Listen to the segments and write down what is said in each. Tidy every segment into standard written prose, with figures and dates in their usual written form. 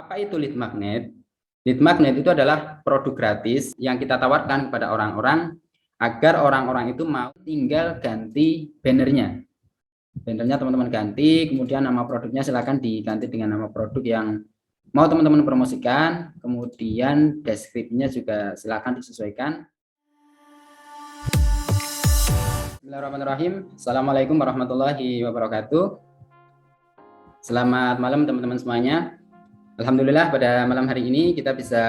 Apa itu lead magnet? Lead magnet itu adalah produk gratis yang kita tawarkan kepada orang-orang agar orang-orang itu mau tinggal ganti bannernya. Bannernya teman-teman ganti, kemudian nama produknya silakan diganti dengan nama produk yang mau teman-teman promosikan, kemudian deskripsinya juga silakan disesuaikan. Bismillahirrahmanirrahim. Assalamualaikum warahmatullahi wabarakatuh. Selamat malam teman-teman semuanya. Alhamdulillah pada malam hari ini kita bisa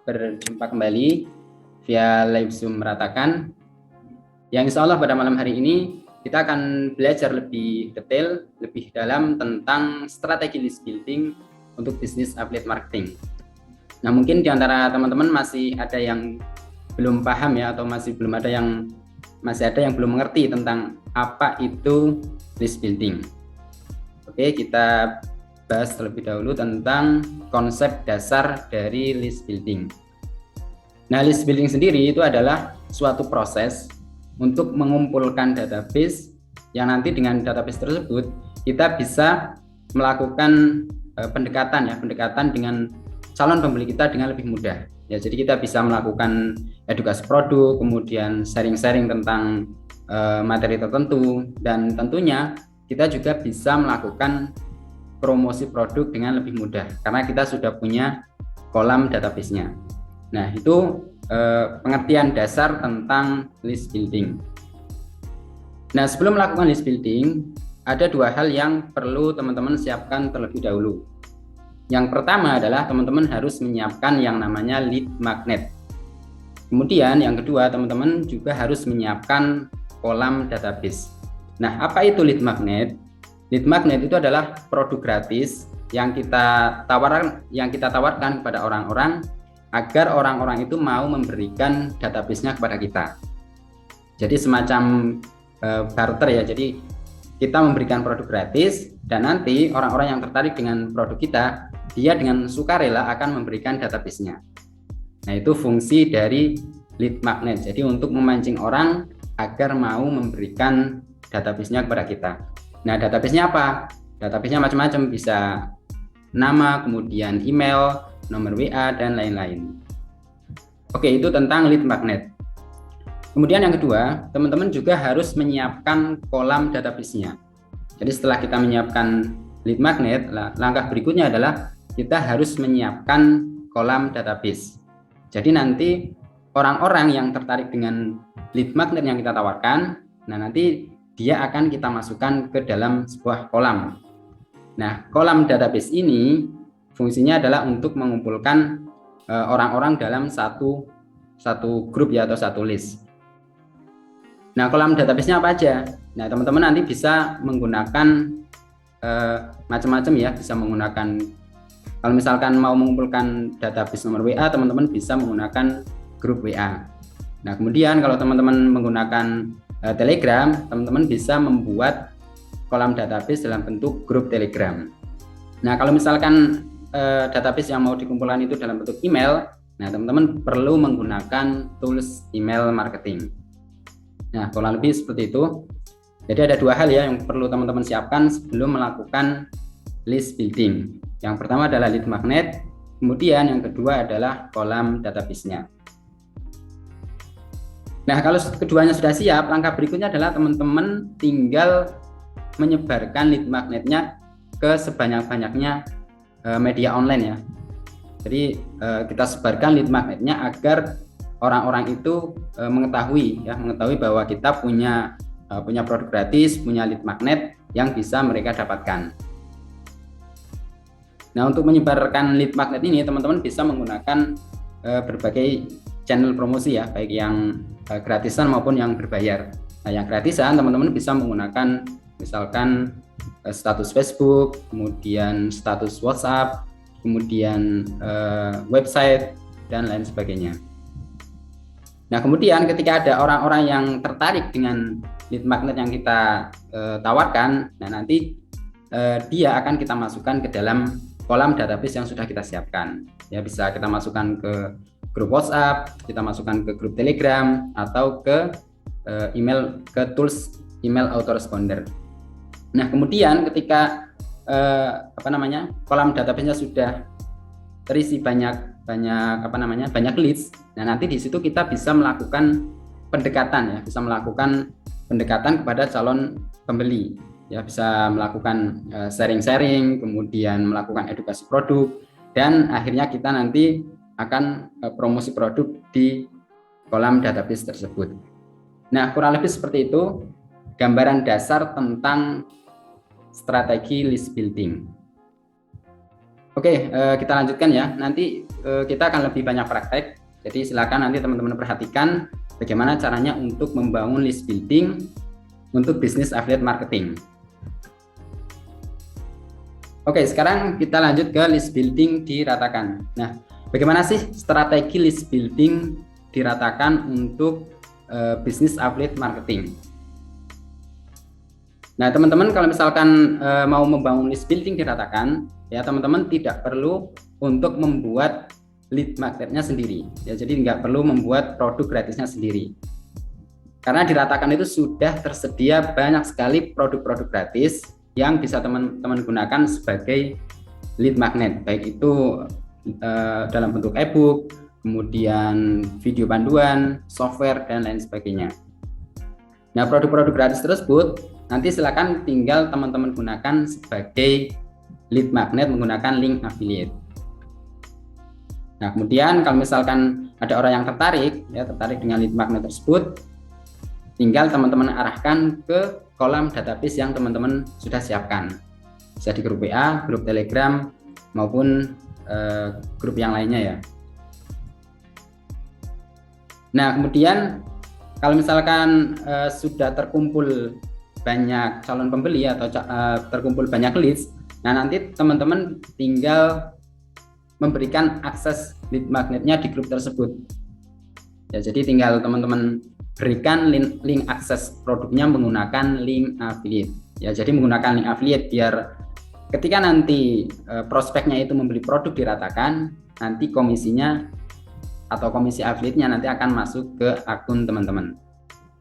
berjumpa kembali via live Zoom Meratakan. Yang insya Allah pada malam hari ini kita akan belajar lebih detail, lebih dalam tentang strategi list building untuk bisnis affiliate marketing. Nah, mungkin di antara teman-teman masih ada yang belum paham ya, atau masih ada yang belum mengerti tentang apa itu list building. Oke, kita bahas terlebih dahulu tentang konsep dasar dari list building. Nah, list building sendiri itu adalah suatu proses untuk mengumpulkan database yang nanti dengan database tersebut kita bisa melakukan pendekatan dengan calon pembeli kita dengan lebih mudah. Ya, jadi kita bisa melakukan edukasi produk, kemudian sharing-sharing tentang materi tertentu, dan tentunya kita juga bisa melakukan promosi produk dengan lebih mudah karena kita sudah punya kolam database-nya. Nah, itu pengertian dasar tentang list building. Nah, sebelum melakukan list building, ada dua hal yang perlu teman-teman siapkan terlebih dahulu. Yang pertama adalah teman-teman harus menyiapkan yang namanya lead magnet. Kemudian yang kedua, teman-teman juga harus menyiapkan kolam database. Nah, apa itu lead magnet? Lead magnet itu adalah produk gratis yang kita tawarkan kepada orang-orang agar orang-orang itu mau memberikan database-nya kepada kita. Jadi semacam barter ya. Jadi kita memberikan produk gratis dan nanti orang-orang yang tertarik dengan produk kita, dia dengan sukarela akan memberikan database-nya. Nah, itu fungsi dari lead magnet. Jadi untuk memancing orang agar mau memberikan database-nya kepada kita. Nah, database-nya apa? Database-nya macam-macam, bisa nama, kemudian email, nomor WA, dan lain-lain. Oke, itu tentang lead magnet. Kemudian yang kedua, teman-teman juga harus menyiapkan kolam database-nya. Jadi setelah kita menyiapkan lead magnet, langkah berikutnya adalah kita harus menyiapkan kolam database. Jadi nanti orang-orang yang tertarik dengan lead magnet yang kita tawarkan, nah nanti dia akan kita masukkan ke dalam sebuah kolam. Nah, kolam database ini fungsinya adalah untuk mengumpulkan orang-orang dalam satu grup ya, atau satu list. Nah, kolam database-nya apa aja? Nah, teman-teman nanti bisa menggunakan macam-macam ya, bisa menggunakan, kalau misalkan mau mengumpulkan database nomor WA, teman-teman bisa menggunakan grup WA. Nah, kemudian kalau teman-teman menggunakan Telegram, teman-teman bisa membuat kolam database dalam bentuk grup Telegram. Nah, kalau misalkan database yang mau dikumpulkan itu dalam bentuk email, nah teman-teman perlu menggunakan tools email marketing. Nah, kurang lebih seperti itu. Jadi ada dua hal ya yang perlu teman-teman siapkan sebelum melakukan list building. Yang pertama adalah lead magnet, kemudian yang kedua adalah kolam database-nya. Nah, kalau keduanya sudah siap, langkah berikutnya adalah teman-teman tinggal menyebarkan lead magnetnya ke sebanyak-banyaknya media online ya. Jadi kita sebarkan lead magnetnya agar orang-orang itu mengetahui bahwa kita punya produk gratis, punya lead magnet yang bisa mereka dapatkan. Nah, untuk menyebarkan lead magnet ini teman-teman bisa menggunakan berbagai channel promosi ya, baik yang gratisan maupun yang berbayar. Nah, yang gratisan teman-teman bisa menggunakan misalkan status Facebook, kemudian status WhatsApp, kemudian website, dan lain sebagainya. Nah, kemudian ketika ada orang-orang yang tertarik dengan lead magnet yang kita tawarkan, nah nanti dia akan kita masukkan ke dalam kolam database yang sudah kita siapkan. Ya, bisa kita masukkan ke grup WhatsApp, kita masukkan ke grup Telegram, atau ke email, ke tools email autoresponder. Nah, kemudian ketika kolam database-nya sudah terisi banyak banyak leads. Nah, nanti di situ kita bisa melakukan pendekatan, ya, bisa melakukan pendekatan kepada calon pembeli, ya, bisa melakukan sharing-sharing, kemudian melakukan edukasi produk, dan akhirnya kita nanti akan promosi produk di kolam database tersebut. Nah, kurang lebih seperti itu gambaran dasar tentang strategi list building. Oke, kita lanjutkan ya. Nanti kita akan lebih banyak praktek. Jadi silakan nanti teman-teman perhatikan bagaimana caranya untuk membangun list building untuk bisnis affiliate marketing. Oke, sekarang kita lanjut ke list building diratakan. Nah, bagaimana sih strategi list building diratakan untuk bisnis affiliate marketing? Nah, teman-teman kalau misalkan mau membangun list building diratakan, ya teman-teman tidak perlu untuk membuat lead magnetnya sendiri, ya, jadi nggak perlu membuat produk gratisnya sendiri, karena diratakan itu sudah tersedia banyak sekali produk-produk gratis yang bisa teman-teman gunakan sebagai lead magnet, baik itu dalam bentuk e-book, kemudian video panduan, software, dan lain sebagainya. Nah, produk-produk gratis tersebut nanti silakan tinggal teman-teman gunakan sebagai lead magnet menggunakan link affiliate. Nah, kemudian kalau misalkan ada orang yang tertarik dengan lead magnet tersebut, tinggal teman-teman arahkan ke kolom database yang teman-teman sudah siapkan. Bisa di grup WA, grup Telegram, maupun grup yang lainnya ya. Nah, kemudian kalau misalkan sudah terkumpul banyak calon pembeli atau terkumpul banyak leads, nah nanti teman-teman tinggal memberikan akses lead magnetnya di grup tersebut. Ya, jadi tinggal teman-teman berikan link akses produknya menggunakan link affiliate. Ya, jadi menggunakan link affiliate biar ketika nanti prospeknya itu membeli produk diratakan, nanti komisinya atau komisi affiliate-nya nanti akan masuk ke akun teman-teman.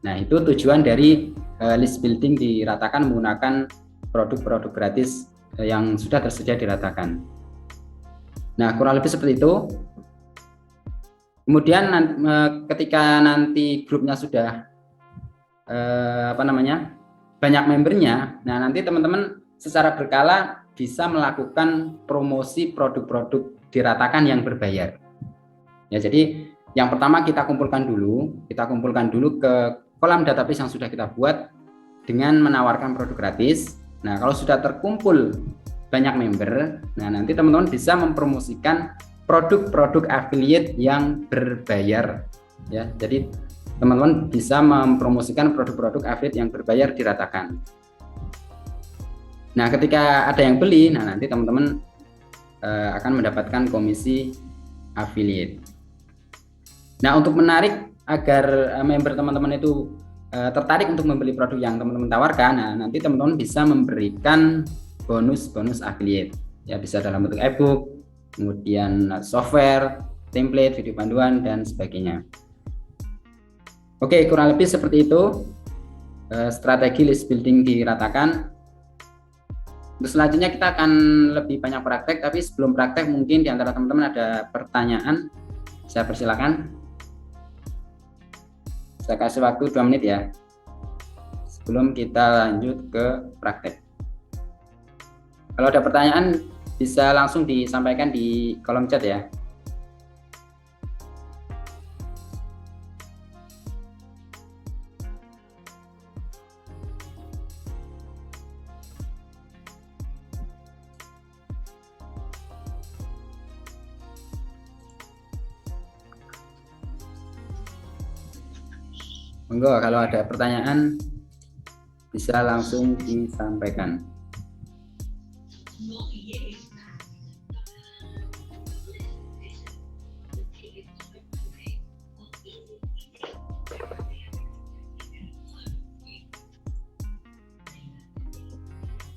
Nah, itu tujuan dari list building diratakan menggunakan produk-produk gratis yang sudah tersedia diratakan. Nah, kurang lebih seperti itu. Kemudian ketika nanti grupnya sudah banyak membernya, nah nanti teman-teman secara berkala bisa melakukan promosi produk-produk diratakan yang berbayar. Ya, jadi yang pertama kita kumpulkan dulu ke kolam database yang sudah kita buat dengan menawarkan produk gratis. Nah, kalau sudah terkumpul banyak member, nah nanti teman-teman bisa mempromosikan produk-produk affiliate yang berbayar, ya. Jadi teman-teman bisa mempromosikan produk-produk affiliate yang berbayar diratakan. Nah, ketika ada yang beli, nah nanti teman-teman akan mendapatkan komisi affiliate. Nah, untuk menarik agar member teman-teman itu tertarik untuk membeli produk yang teman-teman tawarkan, nah nanti teman-teman bisa memberikan bonus affiliate, ya, bisa dalam bentuk e-book, kemudian software, template, video panduan, dan sebagainya. Oke, kurang lebih seperti itu strategi list building diratakan. Untuk selanjutnya kita akan lebih banyak praktek, tapi sebelum praktek mungkin di antara teman-teman ada pertanyaan, saya persilakan. Saya kasih waktu 2 menit ya, sebelum kita lanjut ke praktek. Kalau ada pertanyaan bisa langsung disampaikan di kolom chat ya. Monggo, kalau ada pertanyaan bisa langsung disampaikan.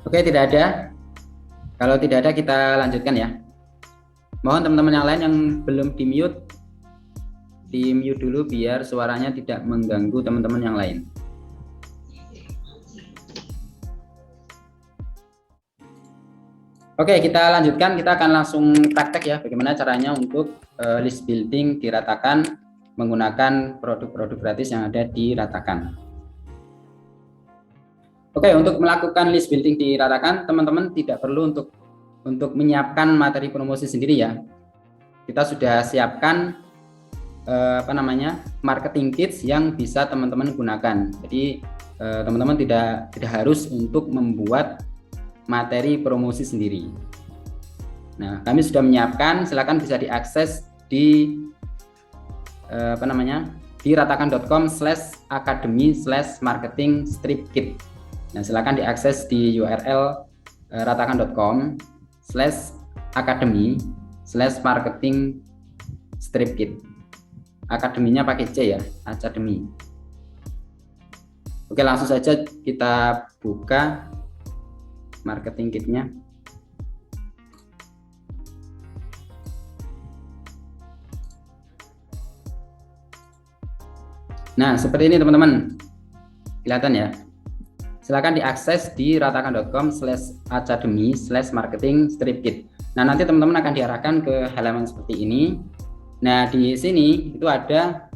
Oke, tidak ada. Kalau tidak ada kita lanjutkan ya. Mohon teman-teman yang lain yang belum di-mute dulu biar suaranya tidak mengganggu teman-teman yang lain. Oke, kita lanjutkan. Kita akan langsung praktek ya, bagaimana caranya untuk list building di Ratakan menggunakan produk-produk gratis yang ada di Ratakan. Oke, untuk melakukan list building di Ratakan, teman-teman tidak perlu untuk menyiapkan materi promosi sendiri ya. Kita sudah siapkan marketing kits yang bisa teman-teman gunakan. Jadi teman-teman tidak harus untuk membuat materi promosi sendiri. Nah, kami sudah menyiapkan, silakan bisa diakses di di ratakan.com/academy/marketing-kit. Nah, silakan diakses di URL ratakan.com/academy/marketing-kit. Akademinya pakai C ya, Academy. Oke, langsung saja kita buka marketing kitnya. Nah, seperti ini teman-teman, kelihatan ya. Silakan diakses di ratakan.com/academy/marketing-kit. Nah, nanti teman-teman akan diarahkan ke halaman seperti ini. Nah, di sini itu ada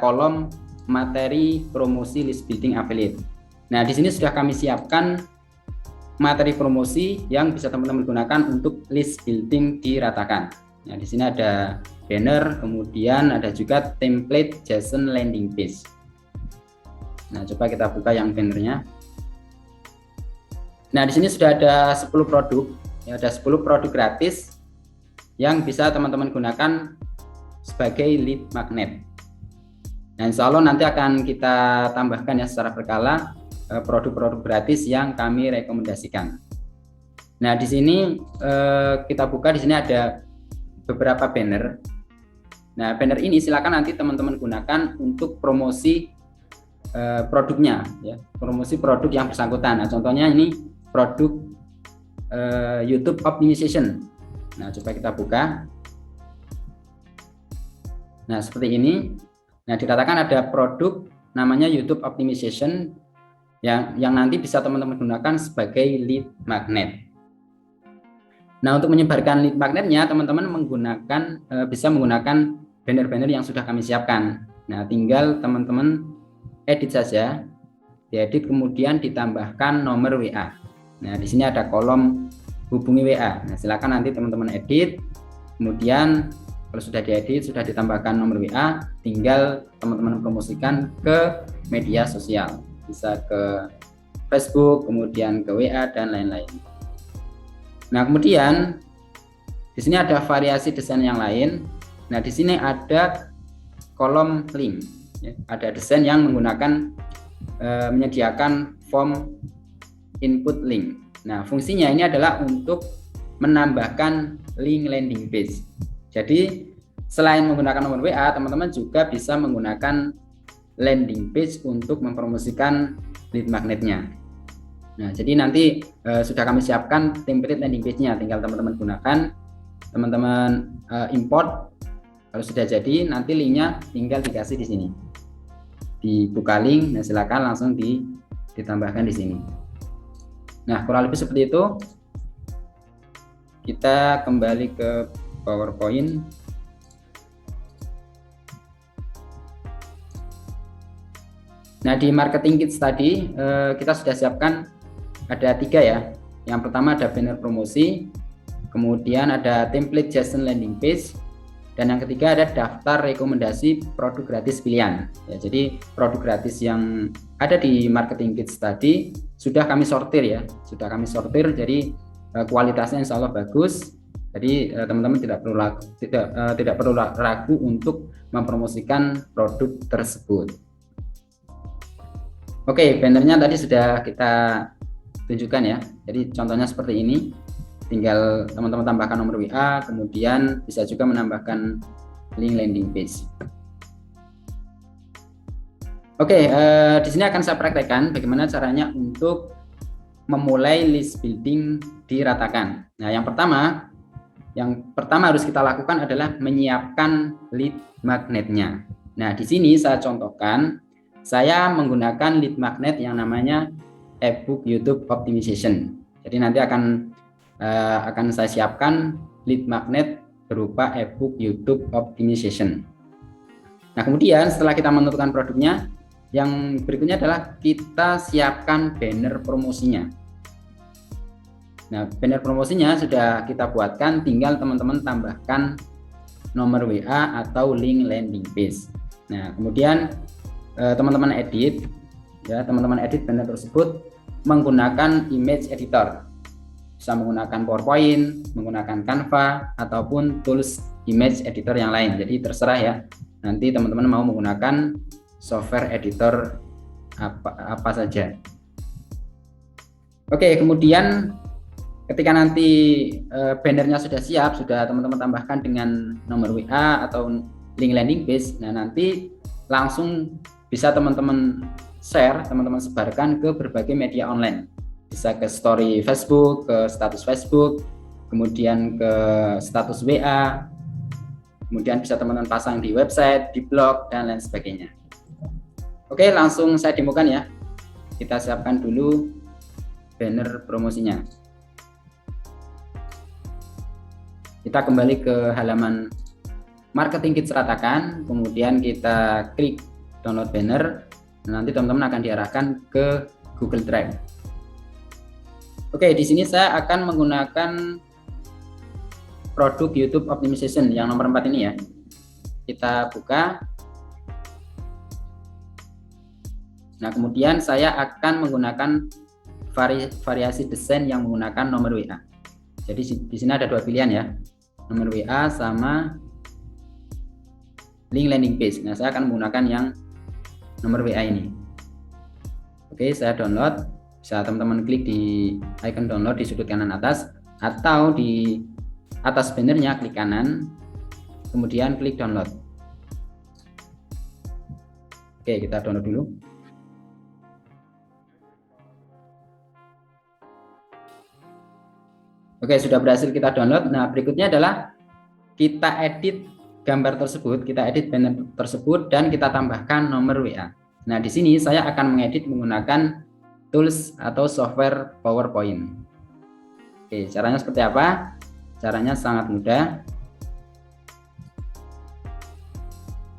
kolom materi promosi list building affiliate. Nah, di sini sudah kami siapkan materi promosi yang bisa teman-teman gunakan untuk list building di Ratakan. Nah, di sini ada banner, kemudian ada juga template JSON landing page. Nah, coba kita buka yang bannernya. Nah, di sini sudah ada 10 produk, ya, ada 10 produk gratis yang bisa teman-teman gunakan sebagai lead magnet. Nah, insya Allah nanti akan kita tambahkan ya secara berkala produk-produk gratis yang kami rekomendasikan. Nah, di sini kita buka, di sini ada beberapa banner. Nah, banner ini silakan nanti teman-teman gunakan untuk promosi produknya, ya, promosi produk yang bersangkutan. Nah, contohnya ini produk YouTube Optimization. Nah, coba kita buka. Nah, seperti ini. Nah, dikatakan ada produk namanya YouTube Optimization yang nanti bisa teman-teman gunakan sebagai lead magnet. Nah, untuk menyebarkan lead magnetnya, teman-teman bisa menggunakan banner-banner yang sudah kami siapkan. Nah, tinggal teman-teman edit saja, diedit kemudian ditambahkan nomor WA. Nah, di sini ada kolom hubungi WA. Nah, silakan nanti teman-teman edit, kemudian kalau sudah diedit, sudah ditambahkan nomor WA, tinggal teman-teman promosikan ke media sosial, bisa ke Facebook, kemudian ke WA dan lain-lain. Nah, kemudian di sini ada variasi desain yang lain. Nah, di sini ada kolom link, ya, ada desain yang menggunakan menyediakan form input link. Nah, fungsinya ini adalah untuk menambahkan link landing page. Jadi selain menggunakan nomor WA, teman-teman juga bisa menggunakan landing page untuk mempromosikan lead magnetnya. Nah, jadi nanti sudah kami siapkan template landing page-nya, tinggal teman-teman gunakan, teman-teman import. Kalau sudah jadi, nanti linknya tinggal dikasih di sini. Dibuka link, nah silakan langsung ditambahkan di sini. Nah, kurang lebih seperti itu. Kita kembali ke PowerPoint. Nah, di marketing kits tadi kita sudah siapkan ada 3 ya. Yang pertama ada banner promosi, kemudian ada template JSON landing page, dan yang ketiga ada daftar rekomendasi produk gratis pilihan. Ya, jadi produk gratis yang ada di marketing kits tadi sudah kami sortir ya, jadi kualitasnya insya Allah bagus. Jadi teman-teman tidak perlu ragu untuk mempromosikan produk tersebut. Oke, bannernya tadi sudah kita tunjukkan ya. Jadi contohnya seperti ini. Tinggal teman-teman tambahkan nomor WA, kemudian bisa juga menambahkan link landing page. Oke, di sini akan saya praktekkan bagaimana caranya untuk memulai list building di Ratakan. Nah, yang pertama harus kita lakukan adalah menyiapkan lead magnetnya. Nah, di sini saya contohkan, saya menggunakan lead magnet yang namanya ebook YouTube Optimization. Jadi nanti akan akan saya siapkan lead magnet berupa ebook YouTube Optimization. Nah, kemudian setelah kita menentukan produknya, yang berikutnya adalah kita siapkan banner promosinya. Nah, banner promosinya sudah kita buatkan, tinggal teman-teman tambahkan nomor WA atau link landing page. Nah, kemudian teman-teman edit banner tersebut menggunakan image editor. Bisa menggunakan PowerPoint, menggunakan Canva, ataupun tools image editor yang lain. Jadi terserah ya. Nanti teman-teman mau menggunakan software editor apa saja. Oke, kemudian ketika nanti bannernya sudah siap, sudah teman-teman tambahkan dengan nomor WA atau link landing page, nah nanti langsung bisa teman-teman share, teman-teman sebarkan ke berbagai media online. Bisa ke story Facebook, ke status Facebook, kemudian ke status WA, kemudian bisa teman-teman pasang di website, di blog, dan lain sebagainya. Oke, langsung saya demokan ya. Kita siapkan dulu banner promosinya. Kita kembali ke halaman Marketing Kit Seratakan, kemudian kita klik download banner. Nanti teman-teman akan diarahkan ke Google Drive. Oke, di sini saya akan menggunakan produk YouTube Optimization yang nomor 4 ini ya. Kita buka. Nah, kemudian saya akan menggunakan variasi desain yang menggunakan nomor WA. Jadi di sini ada dua pilihan ya, nomor WA sama link landing page. Nah, saya akan menggunakan yang nomor WA ini. Oke, saya download. Bisa teman-teman klik di icon download di sudut kanan atas, atau di atas bannernya klik kanan, kemudian klik download. Oke, kita download dulu. Oke, sudah berhasil kita download. Nah, berikutnya adalah kita edit gambar tersebut, kita edit banner tersebut, dan kita tambahkan nomor WA. Nah, di sini saya akan mengedit menggunakan tools atau software PowerPoint. Oke, caranya seperti apa? Caranya sangat mudah.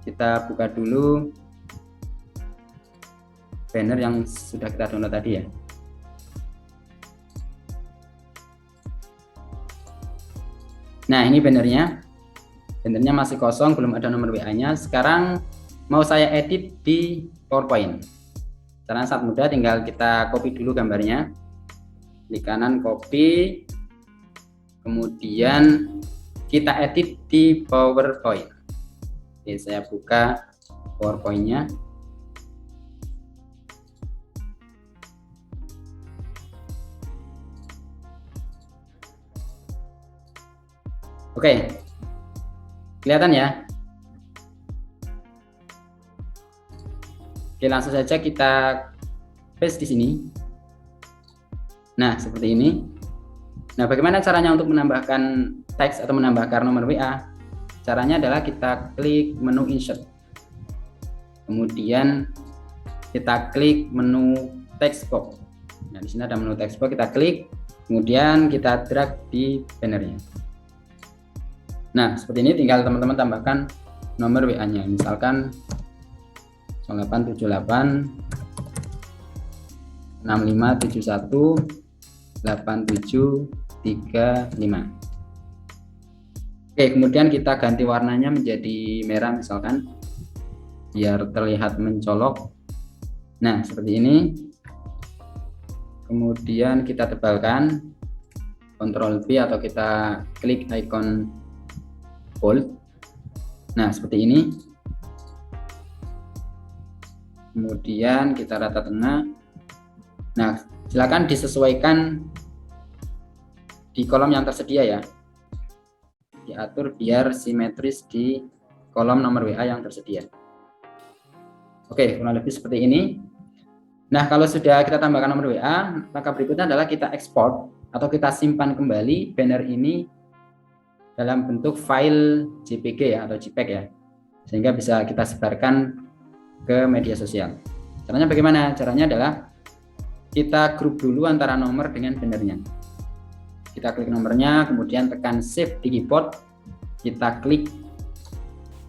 Kita buka dulu banner yang sudah kita download tadi ya. Nah, ini bannernya masih kosong, belum ada nomor WA-nya. Sekarang mau saya edit di PowerPoint. Caranya sangat mudah, tinggal kita copy dulu gambarnya. Klik kanan copy, kemudian kita edit di PowerPoint. Oke, saya buka PowerPoint-nya. Oke, kelihatan ya? Oke, langsung saja kita paste di sini. Nah, seperti ini. Nah, bagaimana caranya untuk menambahkan teks atau menambahkan nomor WA? Caranya adalah kita klik menu insert. Kemudian kita klik menu text box. Nah, di sini ada menu text box, kita klik, kemudian kita drag di bannernya. Nah, seperti ini, tinggal teman-teman tambahkan nomor WA-nya, misalkan 0878 6571 8735. Oke, kemudian kita ganti warnanya menjadi merah misalkan, biar terlihat mencolok. Nah, seperti ini. Kemudian kita tebalkan, Ctrl B atau kita klik icon bold. Nah, seperti ini. Kemudian kita rata tengah. Nah, silakan disesuaikan di kolom yang tersedia ya. Diatur biar simetris di kolom nomor WA yang tersedia. Oke, kurang lebih seperti ini. Nah, kalau sudah kita tambahkan nomor WA, maka berikutnya adalah kita ekspor atau kita simpan kembali banner ini dalam bentuk file JPG ya, atau JPEG ya, sehingga bisa kita sebarkan ke media sosial. Caranya bagaimana? Caranya adalah kita grup dulu antara nomor dengan bannernya. kita klik nomornya, kemudian tekan shift di keyboard, kita klik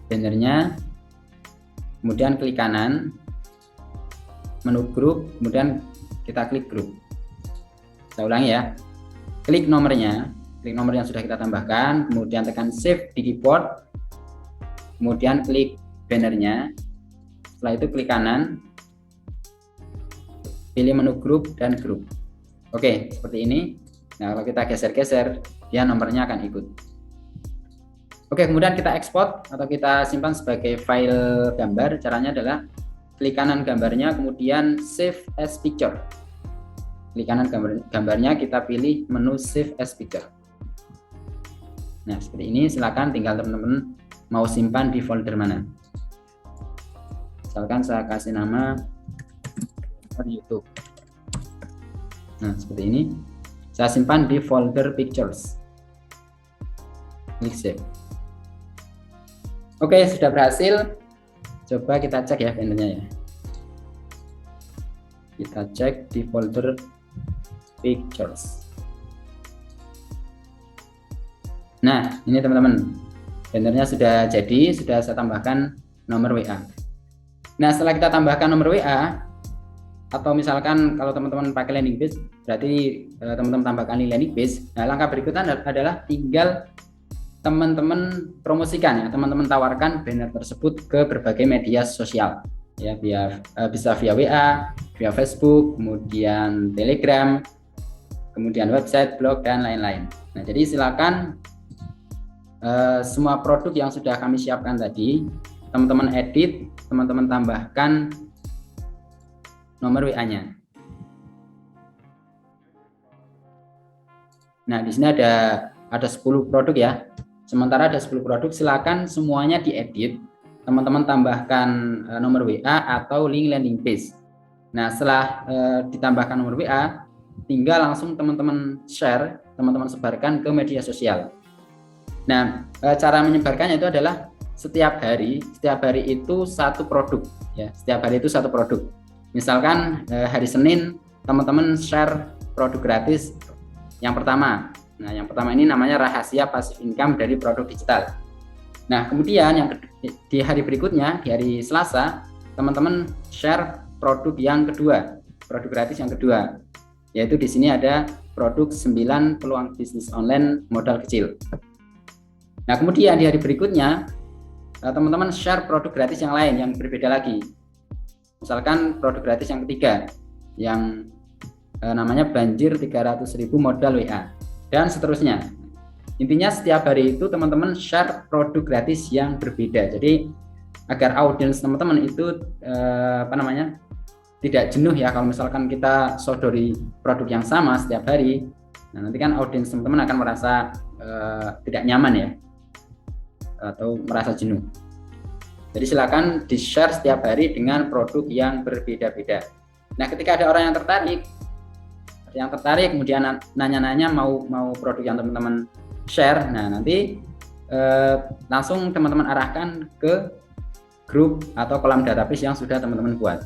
bannernya, kemudian klik kanan, menu grup, kemudian kita klik grup. Saya ulangi ya, klik nomor yang sudah kita tambahkan, kemudian tekan shift di keyboard, kemudian klik bannernya, setelah itu klik kanan, pilih menu grup dan grup. Oke, seperti ini. Nah, kalau kita geser-geser, dia nomornya akan ikut. Oke, kemudian kita ekspor atau kita simpan sebagai file gambar. Caranya adalah klik kanan gambarnya, kemudian save as picture. Klik kanan gambarnya, kita pilih menu save as picture. Nah, seperti ini. Silakan tinggal teman-teman mau simpan di folder mana. Misalkan saya kasih nama YouTube. Nah, seperti ini. Saya simpan di folder pictures. Klik save. Oke, sudah berhasil. Coba kita cek ya bannernya ya. Kita cek di folder pictures. Nah, ini teman-teman, bannernya sudah jadi, sudah saya tambahkan nomor WA. Nah, setelah kita tambahkan nomor WA, atau misalkan kalau teman-teman pakai landing page, berarti teman-teman tambahkan landing page. Nah, langkah berikutnya adalah tinggal teman-teman promosikan ya, teman-teman tawarkan banner tersebut ke berbagai media sosial ya, bisa via WA, via Facebook, kemudian Telegram, kemudian website, blog, dan lain-lain. Nah, jadi silakan semua produk yang sudah kami siapkan tadi, teman-teman edit, teman-teman tambahkan nomor WA-nya. Nah, di sini ada 10 produk ya. Sementara ada 10 produk, silakan semuanya diedit, teman-teman tambahkan nomor WA atau link landing page. Nah, setelah ditambahkan nomor WA, tinggal langsung teman-teman share, teman-teman sebarkan ke media sosial. Nah, cara menyebarkannya itu adalah setiap hari itu satu produk ya, setiap hari itu satu produk. Misalkan hari Senin teman-teman share produk gratis yang pertama. Nah, yang pertama ini namanya rahasia passive income dari produk digital. Nah, kemudian yang di hari berikutnya, di hari Selasa, teman-teman share produk yang kedua, produk gratis yang kedua. Yaitu di sini ada produk 9 peluang bisnis online modal kecil. Nah, kemudian di hari berikutnya, teman-teman share produk gratis yang lain yang berbeda lagi. Misalkan produk gratis yang ketiga, yang namanya banjir 300.000 modal WA. Dan seterusnya. Intinya setiap hari itu teman-teman share produk gratis yang berbeda. Jadi agar audiens teman-teman itu tidak jenuh ya kalau misalkan kita sodori produk yang sama setiap hari. Nah, nanti kan audiens teman-teman akan merasa tidak nyaman ya, atau merasa jenuh. Jadi silakan di-share setiap hari dengan produk yang berbeda-beda. Nah, ketika ada orang yang tertarik kemudian nanya-nanya mau produk yang teman-teman share, nah nanti langsung teman-teman arahkan ke grup atau kolam database yang sudah teman-teman buat.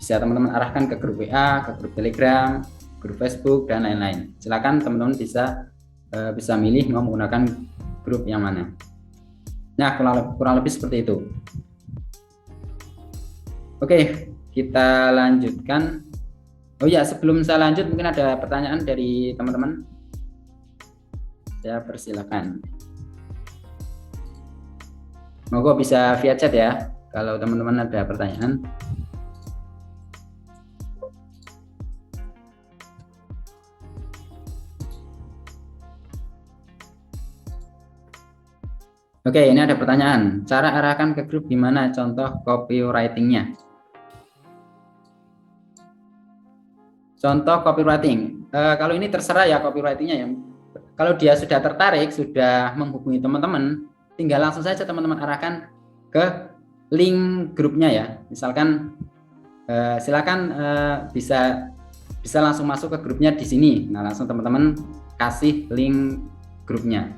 Bisa teman-teman arahkan ke grup WA, ke grup Telegram, grup Facebook, dan lain-lain. Silakan teman-teman bisa milih mau menggunakan grup yang mana. Nah, kurang lebih seperti itu. Oke, kita lanjutkan. Oh ya, sebelum saya lanjut mungkin ada pertanyaan dari teman-teman. Saya persilakan. Monggo bisa via chat ya kalau teman-teman ada pertanyaan. Oke, ini ada pertanyaan. Cara arahkan ke grup gimana? Contoh copywriting-nya. Contoh copywriting. Kalau ini terserah ya copywriting-nya ya. Kalau dia sudah tertarik, sudah menghubungi teman-teman, tinggal langsung saja teman-teman arahkan ke link grupnya ya. Misalkan silakan bisa langsung masuk ke grupnya di sini. Nah, langsung teman-teman kasih link grupnya.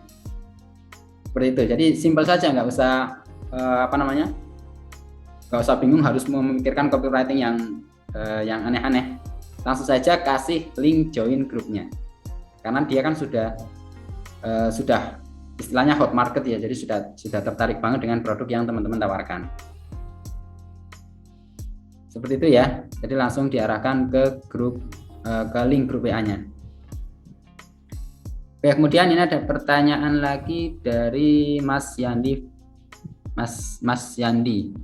Seperti itu. Jadi simpel saja, nggak usah nggak usah bingung harus memikirkan copywriting yang aneh-aneh. Langsung saja kasih link join grupnya. karena dia kan sudah istilahnya hot market ya, jadi sudah tertarik banget dengan produk yang teman-teman tawarkan. Seperti itu ya, jadi langsung diarahkan ke link grup WA-nya. Oke, kemudian ini ada pertanyaan lagi dari Mas Yandi. Mas Yandi,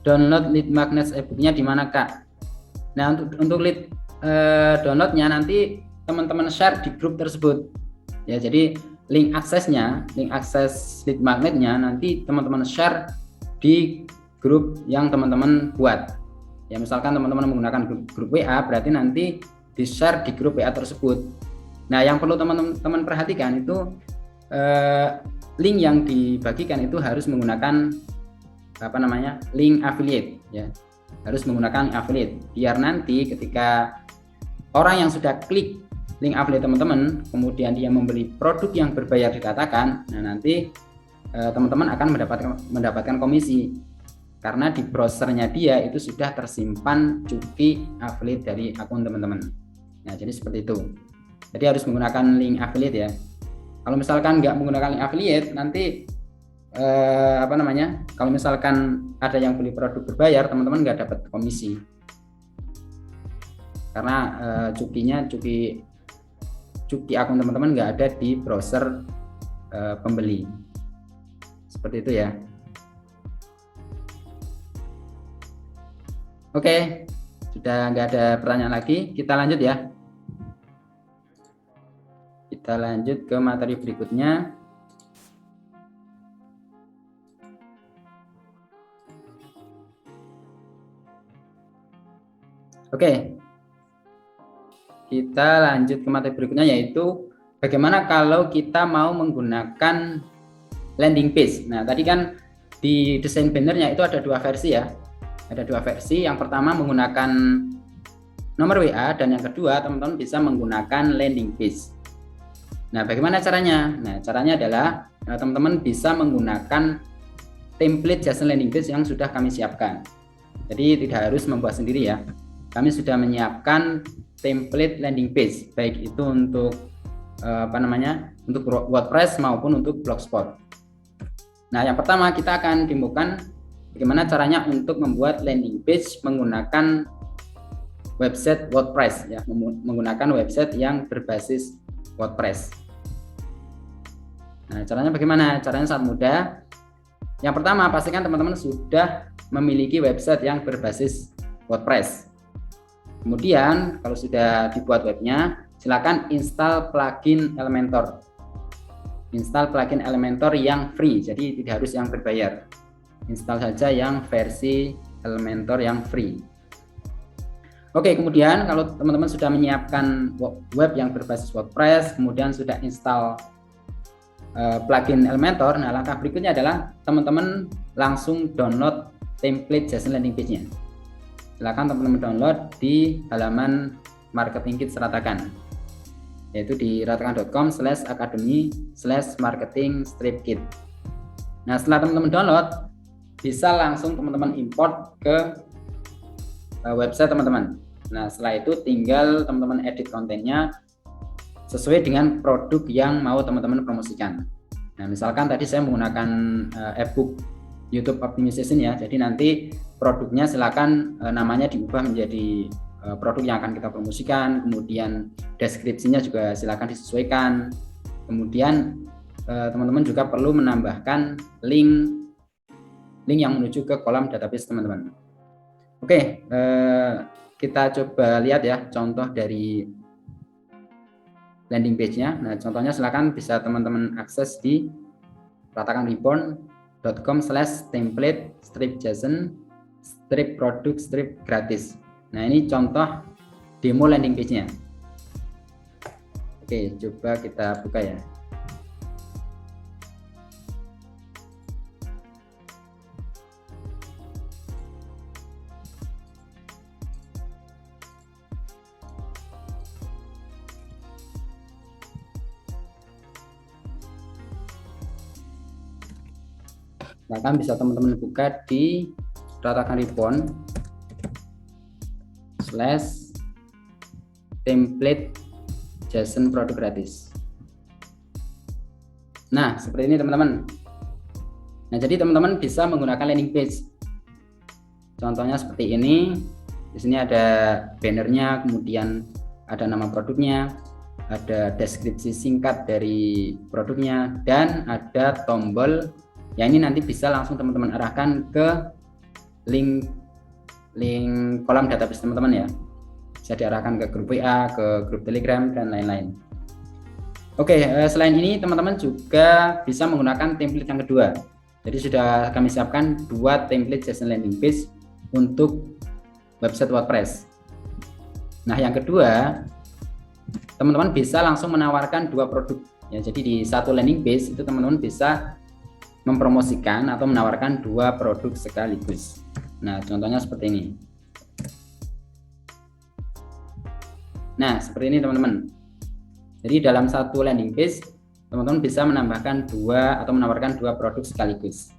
download lead magnet e-booknya di mana Kak? Nah, untuk lead downloadnya nanti teman-teman share di grup tersebut ya. Jadi link akses lead magnetnya nanti teman-teman share di grup yang teman-teman buat ya. Misalkan teman-teman menggunakan grup WA, berarti nanti di share di grup WA tersebut. Nah, yang perlu teman-teman perhatikan itu link yang dibagikan itu harus menggunakan link affiliate ya, harus menggunakan affiliate, biar nanti ketika orang yang sudah klik link affiliate teman-teman kemudian dia membeli produk yang berbayar dikatakan, nah nanti teman-teman akan mendapatkan komisi karena di browsernya dia itu sudah tersimpan cukai affiliate dari akun teman-teman. Nah, jadi seperti itu. Jadi harus menggunakan link affiliate ya. Kalau misalkan nggak menggunakan link affiliate, nanti kalau misalkan ada yang beli produk berbayar, teman-teman nggak dapat komisi karena cuki akun teman-teman nggak ada di browser pembeli. Seperti itu ya. Oke, sudah nggak ada pertanyaan lagi, kita lanjut ya. Kita lanjut ke materi berikutnya. Oke, kita lanjut ke materi berikutnya, yaitu bagaimana kalau kita mau menggunakan landing page. Nah, tadi kan di desain bannernya itu ada dua versi ya. Ada dua versi. Yang pertama menggunakan nomor WA, dan yang kedua teman-teman bisa menggunakan landing page. Nah, bagaimana caranya? Nah, caranya adalah teman-teman bisa menggunakan template JSON landing page yang sudah kami siapkan. Jadi tidak harus membuat sendiri ya. Kami sudah menyiapkan template landing page, baik itu untuk untuk WordPress maupun untuk Blogspot. Nah, yang pertama kita akan demokan bagaimana caranya untuk membuat landing page menggunakan website WordPress ya, menggunakan website yang berbasis WordPress. Nah, caranya bagaimana? Caranya sangat mudah. Yang pertama, pastikan teman-teman sudah memiliki website yang berbasis WordPress. Kemudian, kalau sudah dibuat webnya, silakan install plugin Elementor. Install plugin Elementor yang free, jadi tidak harus yang berbayar. Install saja yang versi Elementor yang free. Oke, kemudian kalau teman-teman sudah menyiapkan web yang berbasis WordPress, kemudian sudah install plugin Elementor, nah langkah berikutnya adalah teman-teman langsung download template JSON landing page-nya. Silakan teman-teman download di halaman Marketing Kit Ratakan, yaitu di ratakan.com/academy/marketing-kit. Nah, setelah teman-teman download, bisa langsung teman-teman import ke website teman-teman. Nah, setelah itu tinggal teman-teman edit kontennya sesuai dengan produk yang mau teman-teman promosikan. Nah, misalkan tadi saya menggunakan ebook YouTube Optimization ya, jadi nanti produknya silakan namanya diubah menjadi produk yang akan kita promosikan, kemudian deskripsinya juga silakan disesuaikan, kemudian teman-teman juga perlu menambahkan link yang menuju ke kolom database teman-teman. Oke, kita coba lihat ya contoh dari landing page-nya. Nah, contohnya silakan bisa teman-teman akses di ratakan.com/template-json/produk-gratis. Nah, ini contoh demo landing page-nya. Oke, coba kita buka ya. Bahkan bisa teman-teman buka di Ratakan Reborn /template JSON produk gratis. Nah, seperti ini teman-teman. Nah, jadi teman-teman bisa menggunakan landing page. Contohnya seperti ini. Di sini ada bannernya, kemudian ada nama produknya, ada deskripsi singkat dari produknya, dan ada tombol yang ini nanti bisa langsung teman-teman arahkan ke link kolom database teman-teman ya. Bisa diarahkan ke grup WA, ke grup Telegram, dan lain-lain. Oke, selain ini teman-teman juga bisa menggunakan template yang kedua. Jadi sudah kami siapkan 2 template JSON landing page untuk website WordPress. Nah, yang kedua, teman-teman bisa langsung menawarkan 2 produk. Ya, jadi di satu landing page itu teman-teman bisa mempromosikan atau menawarkan 2 produk sekaligus. Nah, contohnya seperti ini. Nah, seperti ini teman-teman. Jadi dalam satu landing page, teman-teman bisa menambahkan 2 atau menawarkan 2 produk sekaligus.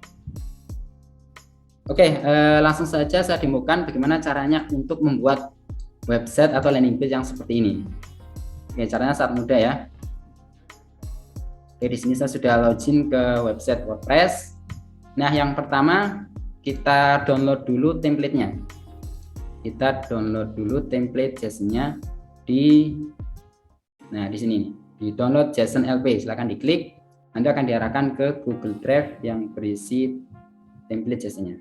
Oke, langsung saja saya demokan bagaimana caranya untuk membuat website atau landing page yang seperti ini. Oke, caranya sangat mudah ya. Oke, di sini saya sudah login ke website WordPress. Nah, yang pertama kita download dulu template-nya. Kita download dulu template JSON-nya di sini, di download JSON LP. Silahkan diklik, nanti akan diarahkan ke Google Drive yang berisi template JSON-nya.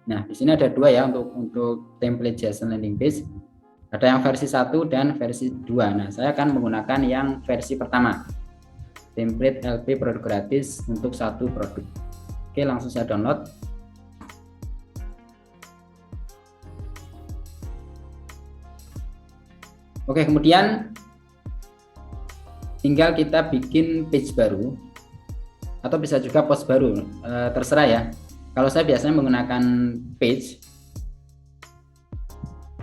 Nah, di sini ada 2 ya untuk template JSON landing page. Ada yang versi 1 dan versi 2. Nah, saya akan menggunakan yang versi pertama. Template LP produk gratis untuk 1 produk. Oke, langsung saya download. Oke, kemudian tinggal kita bikin page baru atau bisa juga post baru, terserah ya. Kalau saya biasanya menggunakan page,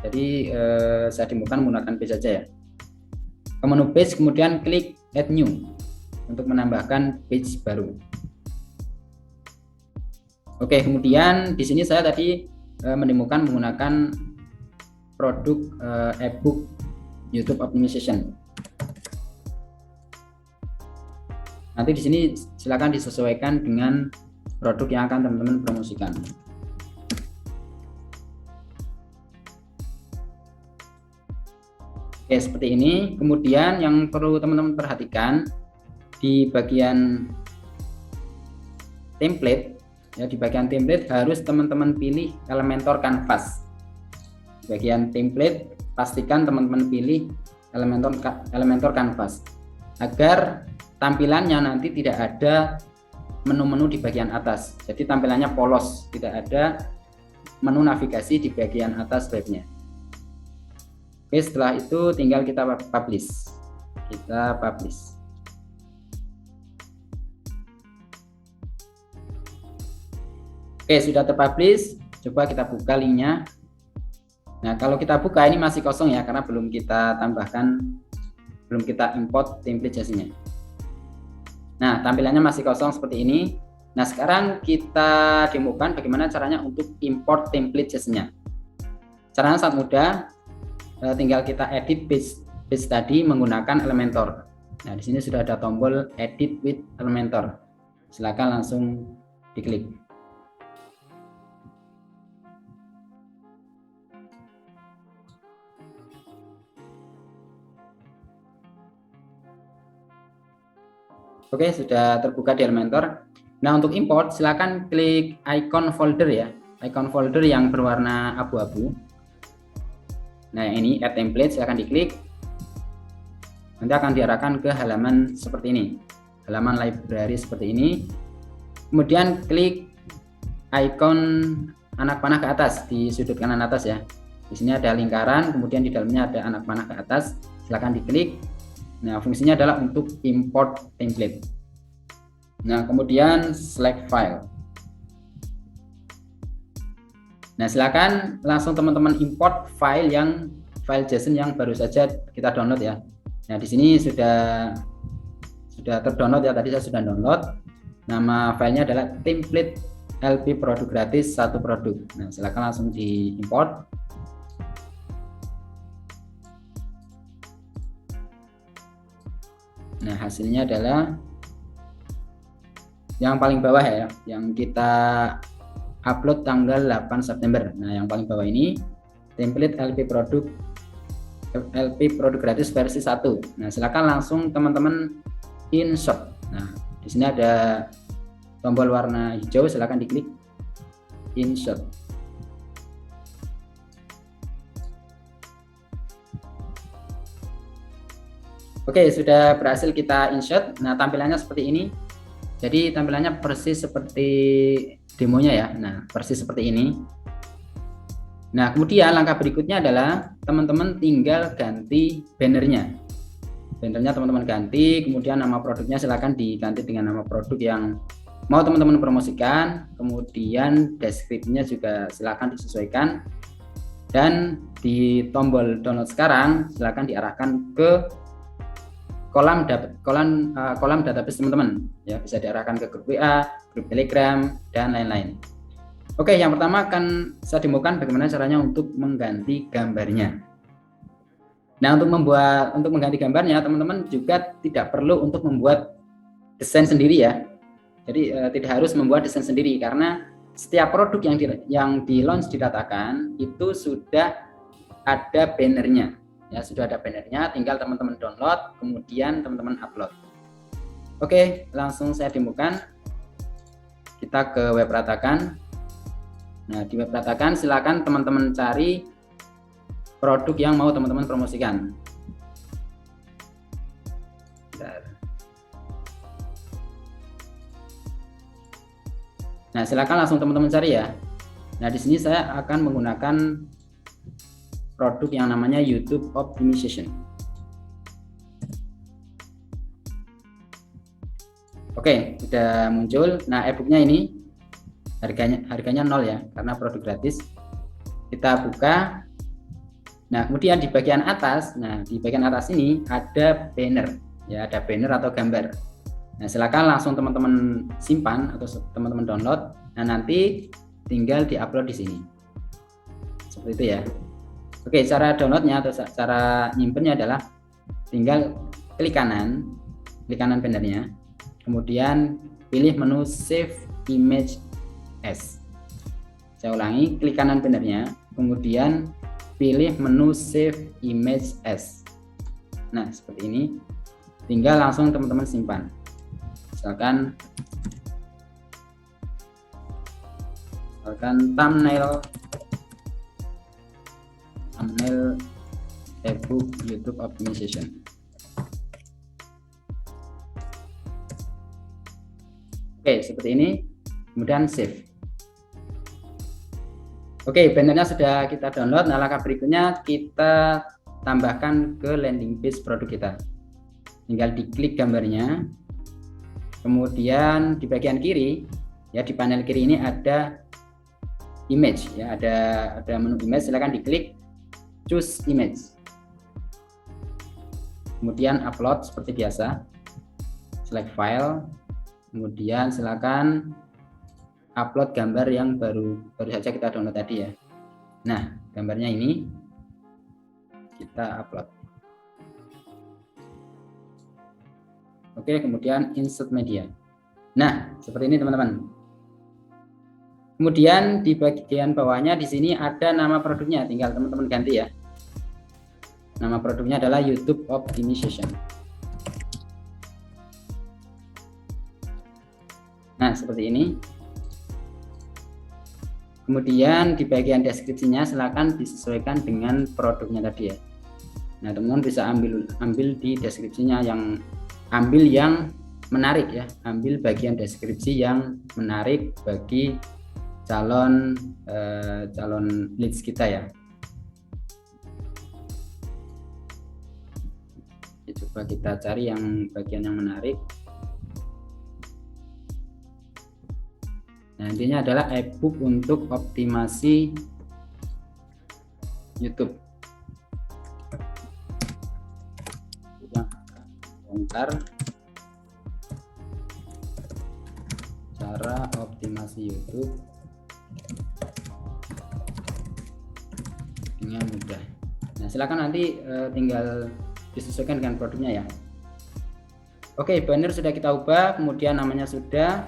jadi saya demokan menggunakan page saja ya. Ke menu page, kemudian klik add new untuk menambahkan page baru. Oke, kemudian di sini saya tadi mendemokan menggunakan produk ebook YouTube Optimization. Nanti di sini silakan disesuaikan dengan produk yang akan teman-teman promosikan. Oke, seperti ini. Kemudian yang perlu teman-teman perhatikan di bagian template, ya, di bagian template harus teman-teman pilih Elementor Canvas. Di bagian template pastikan teman-teman pilih Elementor Canvas agar tampilannya nanti tidak ada menu-menu di bagian atas. Jadi tampilannya polos, tidak ada menu navigasi di bagian atas webnya. Oke, setelah itu tinggal kita publish. Kita publish. Oke, sudah terpublish. Coba kita buka linknya. Nah, kalau kita buka ini masih kosong ya, karena belum kita tambahkan, belum kita import template JSON-nya. Nah, tampilannya masih kosong seperti ini. Nah, sekarang kita demokan bagaimana caranya untuk import template JSON-nya. Caranya sangat mudah. Tinggal kita edit page tadi menggunakan Elementor. Nah, di sini sudah ada tombol edit with Elementor. Silakan langsung diklik. Oke, sudah terbuka di Elementor. Nah, untuk import silakan klik icon folder ya, icon folder yang berwarna abu-abu. Nah, yang ini add template, silakan diklik. Nanti akan diarahkan ke halaman seperti ini, halaman library seperti ini. Kemudian klik icon anak panah ke atas di sudut kanan atas ya. Di sini ada lingkaran, kemudian di dalamnya ada anak panah ke atas. Silakan diklik. Nah, fungsinya adalah untuk import template. Nah, kemudian select file. Nah, silakan langsung teman-teman import file JSON yang baru saja kita download ya. Nah, di sini sudah terdownload ya, tadi saya sudah download. Nama filenya adalah template LP produk gratis 1 produk. Nah, silakan langsung di import. Nah, hasilnya adalah yang paling bawah ya, yang kita upload tanggal 8 September. Nah, yang paling bawah ini template LP produk gratis versi 1. Nah, silakan langsung teman-teman insert. Nah, di sini ada tombol warna hijau, silakan diklik insert. Oke, sudah berhasil kita insert. Nah, tampilannya seperti ini. Jadi tampilannya persis seperti demonya ya. Nah, persis seperti ini. Nah, kemudian langkah berikutnya adalah teman-teman tinggal ganti bannernya. Bannernya teman-teman ganti, kemudian nama produknya silakan diganti dengan nama produk yang mau teman-teman promosikan. Kemudian deskripsinya juga silakan disesuaikan. Dan di tombol download sekarang silakan diarahkan ke kolam database teman-teman ya, bisa diarahkan ke grup WA, grup Telegram, dan lain-lain. Oke, yang pertama akan saya demokan bagaimana caranya untuk mengganti gambarnya. Nah, untuk mengganti gambarnya teman-teman juga tidak perlu untuk membuat desain sendiri ya. Jadi tidak harus membuat desain sendiri, karena setiap produk yang di launch didatakan itu sudah ada bannernya. Ya, sudah ada bannernya, tinggal teman-teman download, kemudian teman-teman upload. Oke, langsung saya demokan. Kita ke web ratakan. Nah, di web ratakan silakan teman-teman cari produk yang mau teman-teman promosikan. Bentar. Nah, silakan langsung teman-teman cari ya. Nah, di sini saya akan menggunakan produk yang namanya YouTube Optimization. Oke, sudah muncul. Nah, e-booknya ini harganya 0 ya, karena produk gratis. Kita buka. Nah, kemudian di bagian atas, ini ada banner ya, ada banner atau gambar. Nah, silakan langsung teman-teman simpan atau teman-teman download. Nah, nanti tinggal diupload di sini. Seperti itu ya. Oke, cara downloadnya atau cara nyimpennya adalah tinggal klik kanan bannernya, kemudian pilih menu Save Image As. Saya ulangi, klik kanan bannernya, kemudian pilih menu Save Image As. Nah, seperti ini. Tinggal langsung teman-teman simpan. Misalkan thumbnail e-book YouTube Optimization. Oke, seperti ini. Kemudian save. Oke, bannernya sudah kita download. Nah, langkah berikutnya kita tambahkan ke landing page produk kita. Tinggal diklik gambarnya. Kemudian di bagian kiri ya, di panel kiri ini ada image ya, ada menu image, silakan diklik choose image, kemudian upload seperti biasa, select file, kemudian silakan upload gambar yang baru saja kita download tadi ya. Nah, gambarnya ini kita upload. Oke, kemudian insert media. Nah, seperti ini teman-teman. Kemudian di bagian bawahnya di sini ada nama produknya, tinggal teman-teman ganti ya. Nama produknya adalah YouTube Optimization. Nah, seperti ini. Kemudian di bagian deskripsinya silakan disesuaikan dengan produknya tadi ya. Nah, teman-teman bisa ambil di deskripsinya, ambil yang menarik ya, ambil bagian deskripsi yang menarik bagi calon leads kita ya. Coba kita cari yang bagian yang menarik. Nah, intinya adalah e-book untuk optimasi YouTube. Bongkar cara optimasi informasi YouTube dengan mudah. Nah, silakan nanti tinggal disesuaikan dengan produknya ya. Oke, banner sudah kita ubah, kemudian namanya sudah.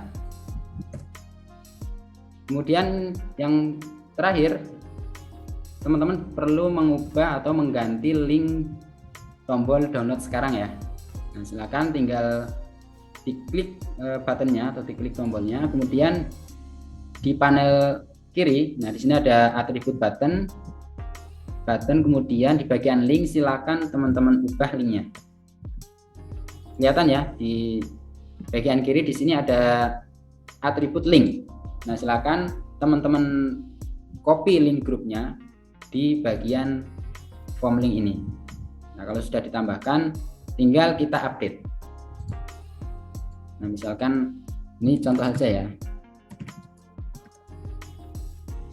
Kemudian yang terakhir, teman-teman perlu mengubah atau mengganti link tombol download sekarang ya. Nah, silakan tinggal diklik buttonnya atau diklik tombolnya, kemudian di panel kiri, nah di sini ada atribut button, kemudian di bagian link silakan teman-teman ubah linknya. Kelihatan ya di bagian kiri di sini ada atribut link. Nah, silakan teman-teman copy link grupnya di bagian form link ini. Nah, kalau sudah ditambahkan, tinggal kita update. Nah, misalkan ini contoh saja ya.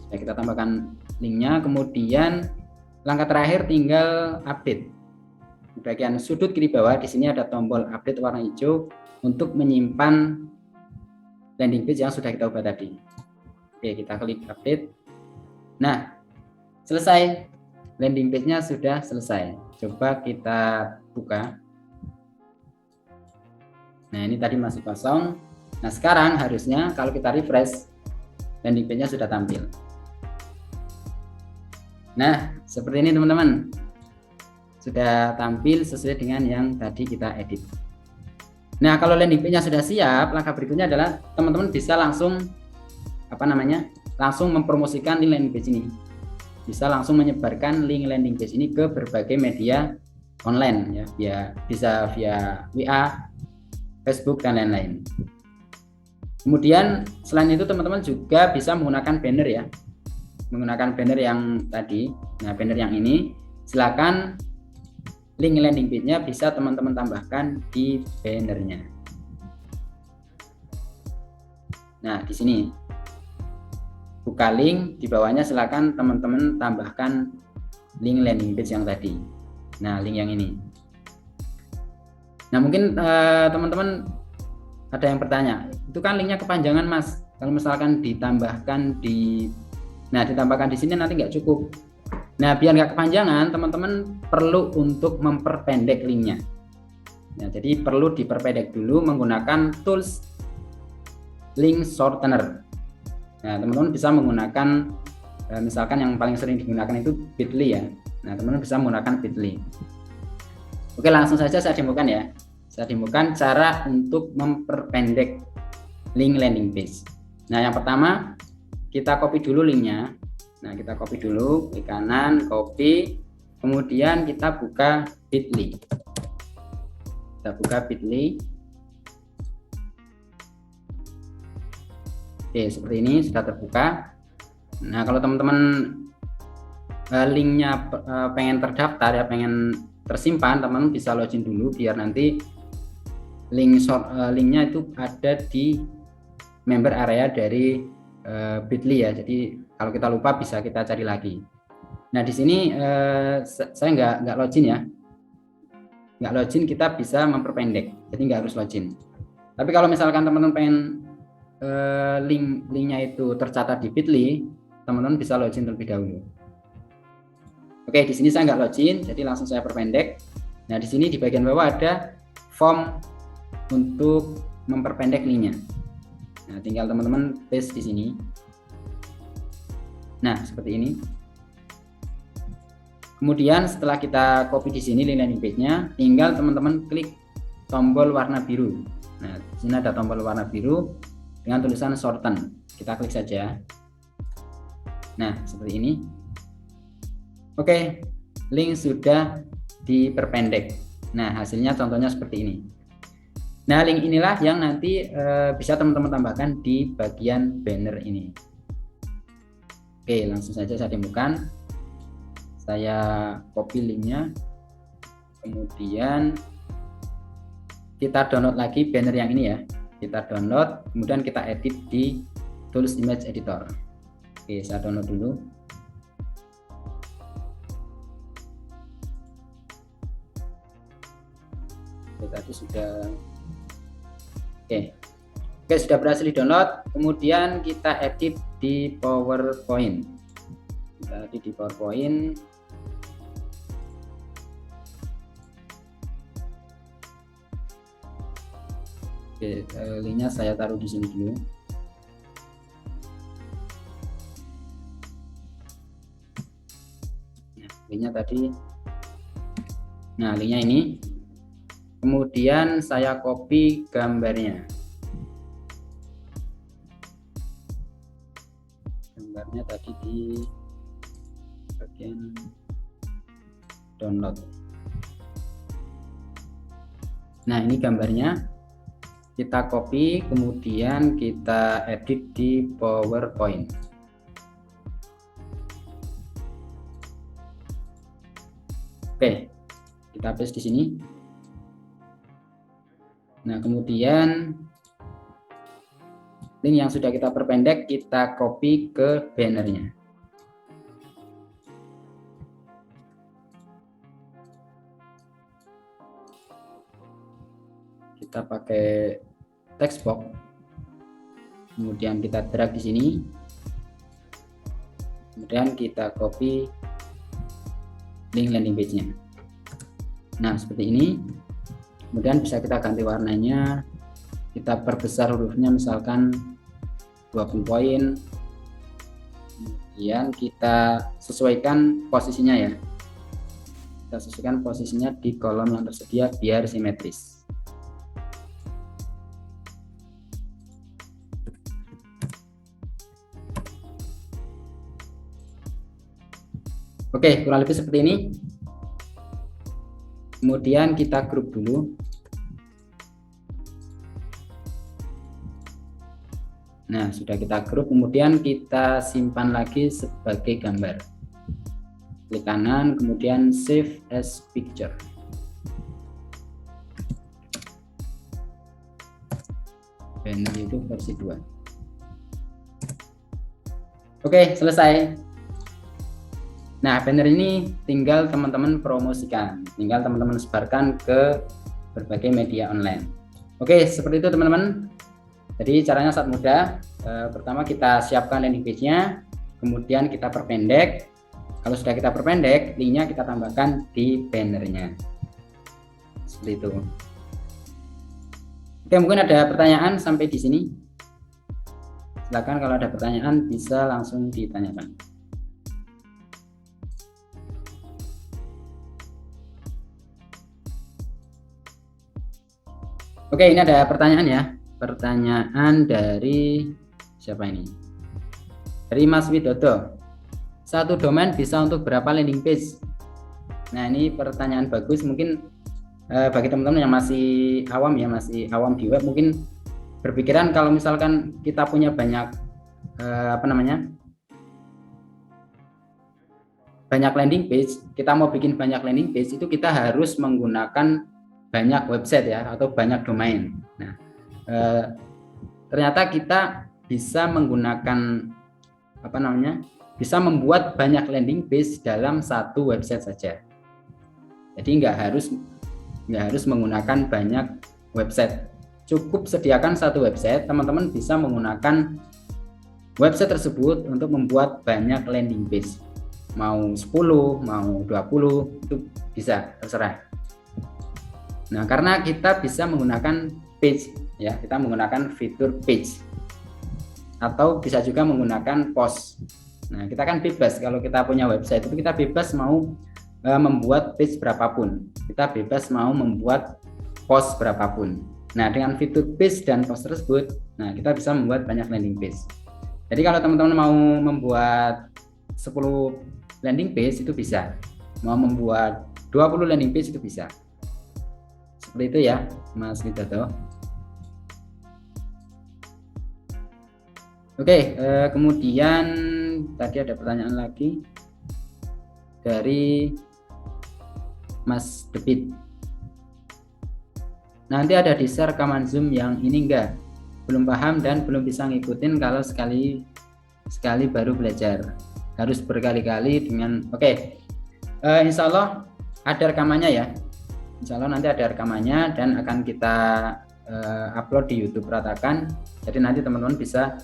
Sudah kita tambahkan linknya, kemudian langkah terakhir tinggal update. Di bagian sudut kiri bawah di sini ada tombol update warna hijau untuk menyimpan landing page yang sudah kita ubah tadi. Oke, kita klik update. Nah, selesai. Landing page-nya sudah selesai. Coba kita buka. Nah, ini tadi masih kosong. Nah, sekarang harusnya kalau kita refresh, landing page-nya sudah tampil. Nah, seperti ini teman-teman. Sudah tampil sesuai dengan yang tadi kita edit. Nah, kalau landing page-nya sudah siap, langkah berikutnya adalah teman-teman bisa langsung langsung mempromosikan link landing page ini. Bisa langsung menyebarkan link landing page ini ke berbagai media online ya, bisa via WA, Facebook dan lain-lain. Kemudian selain itu teman-teman juga bisa menggunakan banner ya. Menggunakan banner yang tadi. Nah, banner yang ini silakan link landing page-nya bisa teman-teman tambahkan di bannernya. Nah, di sini buka link, di bawahnya silakan teman-teman tambahkan link landing page yang tadi. Nah, link yang ini. Nah, mungkin teman-teman ada yang bertanya, itu kan linknya kepanjangan Mas. Kalau misalkan ditambahkan ditambahkan di sini nanti nggak cukup. Nah, biar nggak kepanjangan, teman-teman perlu untuk memperpendek linknya. Nah, jadi perlu diperpendek dulu menggunakan tools link shortener. Nah, teman-teman bisa menggunakan misalkan yang paling sering digunakan itu Bitly ya. Nah, teman-teman bisa menggunakan Bitly. Oke, langsung saja saya demokan ya. Saya demokan cara untuk memperpendek link landing page. Nah, yang pertama kita copy dulu linknya. Nah, kita copy dulu, klik kanan, copy, kemudian kita buka Bitly. Kita buka Bitly. Oke, seperti ini sudah terbuka. Nah, kalau teman-teman linknya pengen terdaftar ya, pengen tersimpan, teman-teman bisa login dulu biar nanti linknya itu ada di member area dari Bitly ya. Jadi kalau kita lupa bisa kita cari lagi. Nah, di sini saya nggak login ya. Nggak login, kita bisa memperpendek. Jadi nggak harus login. Tapi kalau misalkan teman-teman pengen linknya itu tercatat di Bitly, teman-teman bisa login terlebih dahulu. Oke, di sini saya nggak login, jadi langsung saya perpendek. Nah, di sini di bagian bawah ada form untuk memperpendek linknya. Nah, tinggal teman-teman paste di sini. Nah, seperti ini. Kemudian setelah kita copy di sini link landing page-nya, tinggal teman-teman klik tombol warna biru. Nah, di sini ada tombol warna biru dengan tulisan shorten. Kita klik saja. Nah, seperti ini. Oke, link sudah diperpendek. Nah, hasilnya contohnya seperti ini. Nah, link inilah yang nanti bisa teman-teman tambahkan di bagian banner ini. Oke, langsung saja saya demokan. Saya copy linknya, kemudian kita download lagi banner yang ini ya. Kita download, kemudian kita edit di Tools Image Editor. Oke, saya download dulu. Oke, tadi sudah. Oke, Oke, sudah berhasil di download. Kemudian kita edit di PowerPoint. Kita edit di PowerPoint. Oke, linknya saya taruh di sini dulu. Nah, linknya tadi. Nah, linknya ini. Kemudian saya copy gambarnya. Gambarnya tadi di bagian download. Nah, ini gambarnya. Kita copy, kemudian kita edit di PowerPoint. Oke, kita paste di sini. Nah, kemudian link yang sudah kita perpendek kita copy ke bannernya. Kita pakai text box, kemudian kita drag di sini, kemudian kita copy link landing page-nya. Nah, seperti ini. Kemudian bisa kita ganti warnanya, kita perbesar hurufnya misalkan 20 poin, kemudian kita sesuaikan posisinya ya, kita sesuaikan posisinya di kolom yang tersedia biar simetris. Oke, kurang lebih seperti ini. Kemudian kita grup dulu. Nah, sudah kita grup, kemudian kita simpan lagi sebagai gambar. Klik kanan, kemudian save as picture. Banner itu versi 2. Oke, selesai. Nah, banner ini tinggal teman-teman promosikan, tinggal teman-teman sebarkan ke berbagai media online. Oke, seperti itu teman-teman. Jadi caranya sangat mudah. Pertama kita siapkan landing page-nya, kemudian kita perpendek. Kalau sudah kita perpendek, linknya kita tambahkan di bannernya. Seperti itu. Oke, mungkin ada pertanyaan sampai di sini. Silakan kalau ada pertanyaan bisa langsung ditanyakan. Oke, ini ada pertanyaan ya. Pertanyaan dari siapa ini? Dari Mas Widodo. Satu domain bisa untuk berapa landing page? Nah, ini pertanyaan bagus. Mungkin bagi teman-teman yang masih awam ya, masih awam di web, mungkin berpikiran kalau misalkan kita punya banyak banyak landing page, kita mau bikin banyak landing page itu kita harus menggunakan banyak website ya, atau banyak domain. Nah, ternyata kita bisa menggunakan bisa membuat banyak landing page dalam satu website saja. Jadi nggak harus menggunakan banyak website. Cukup sediakan satu website, teman-teman bisa menggunakan website tersebut untuk membuat banyak landing page. Mau 10, mau 20, itu bisa, terserah. Nah, karena kita bisa menggunakan page ya, kita menggunakan fitur page atau bisa juga menggunakan post. Nah, kita kan bebas kalau kita punya website itu kita bebas mau membuat page berapapun, kita bebas mau membuat post berapapun. Nah, dengan fitur page dan post tersebut, nah kita bisa membuat banyak landing page. Jadi kalau teman-teman mau membuat 10 landing page itu bisa, mau membuat 20 landing page itu bisa. Seperti itu ya, Mas Widodo. Oke, kemudian tadi ada pertanyaan lagi dari Mas Debit. Nanti ada di share rekaman Zoom yang ini enggak? Belum paham dan belum bisa ngikutin kalau sekali baru belajar. Harus berkali-kali dengan insya Allah ada rekamannya ya. Insya Allah nanti ada rekamannya dan akan kita upload di YouTube Ratakan. Jadi nanti teman-teman bisa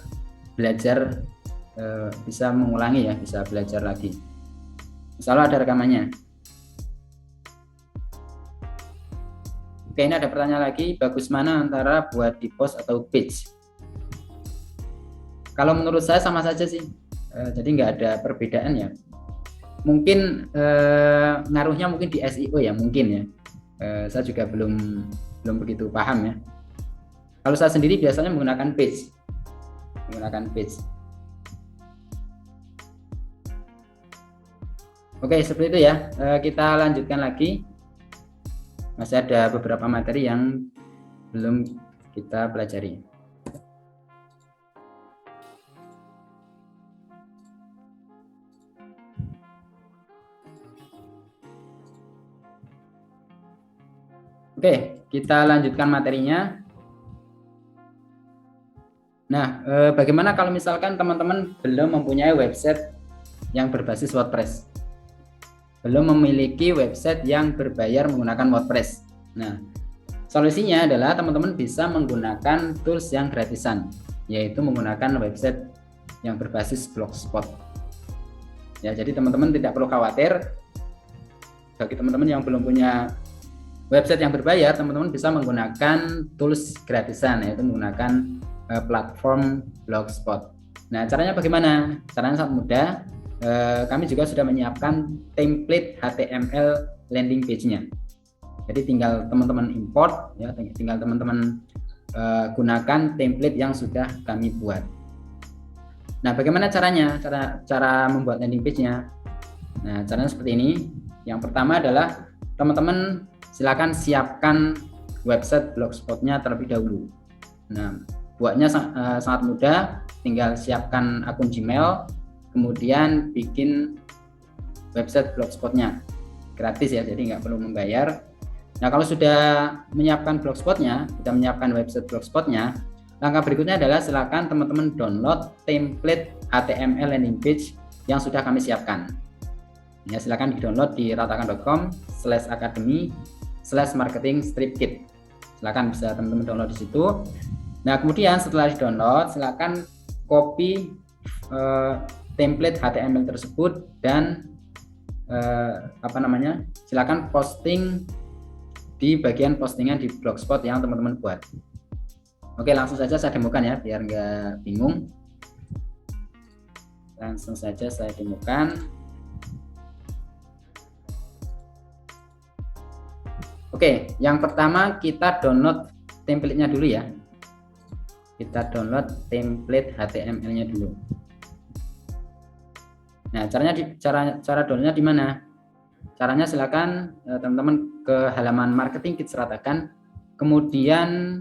belajar, bisa mengulangi ya, bisa belajar lagi. Selalu ada rekamannya. Oke, ini ada pertanyaan lagi, bagus mana antara buat di post atau page? Kalau menurut saya sama saja sih, jadi nggak ada perbedaan ya. Mungkin ngaruhnya mungkin di SEO ya, mungkin ya. Saya juga belum begitu paham ya. Kalau saya sendiri biasanya menggunakan page. Oke, seperti itu ya. Kita lanjutkan lagi. Masih ada beberapa materi yang belum kita pelajari. Oke, kita lanjutkan materinya. Nah, bagaimana kalau misalkan teman-teman belum mempunyai website yang berbasis WordPress? Belum memiliki website yang berbayar menggunakan WordPress. Nah, solusinya adalah teman-teman bisa menggunakan tools yang gratisan, yaitu menggunakan website yang berbasis Blogspot. Ya, jadi teman-teman tidak perlu khawatir. Bagi teman-teman yang belum punya website yang berbayar, teman-teman bisa menggunakan tools gratisan, yaitu menggunakan platform Blogspot. Nah, caranya bagaimana? Caranya sangat mudah. Kami juga sudah menyiapkan template HTML landing page-nya. Jadi tinggal teman-teman import, ya, tinggal teman-teman gunakan template yang sudah kami buat. Nah, bagaimana caranya? Cara membuat landing page-nya? Nah, caranya seperti ini. Yang pertama adalah teman-teman silakan siapkan website Blogspot-nya terlebih dahulu. Nah, buatnya sangat mudah, tinggal siapkan akun Gmail, kemudian bikin website Blogspot-nya, gratis ya, jadi nggak perlu membayar. Nah, kalau sudah menyiapkan Blogspot-nya, sudah menyiapkan website Blogspot-nya, langkah berikutnya adalah silakan teman-teman download template HTML landing page yang sudah kami siapkan. Ya, silakan di-download di ratakan.com/academy/marketing-kit. Silakan bisa teman-teman download di situ. Nah, kemudian setelah di-download, silakan copy template HTML tersebut dan silakan posting di bagian postingan di Blogspot yang teman-teman buat. Oke, langsung saja saya demokan ya, biar nggak bingung. Langsung saja saya demokan. Oke, yang pertama kita download template-nya dulu ya. Kita download template HTML-nya dulu. Nah, cara downloadnya di mana? Caranya silakan teman-teman ke halaman Marketing Kit Seratakan, kemudian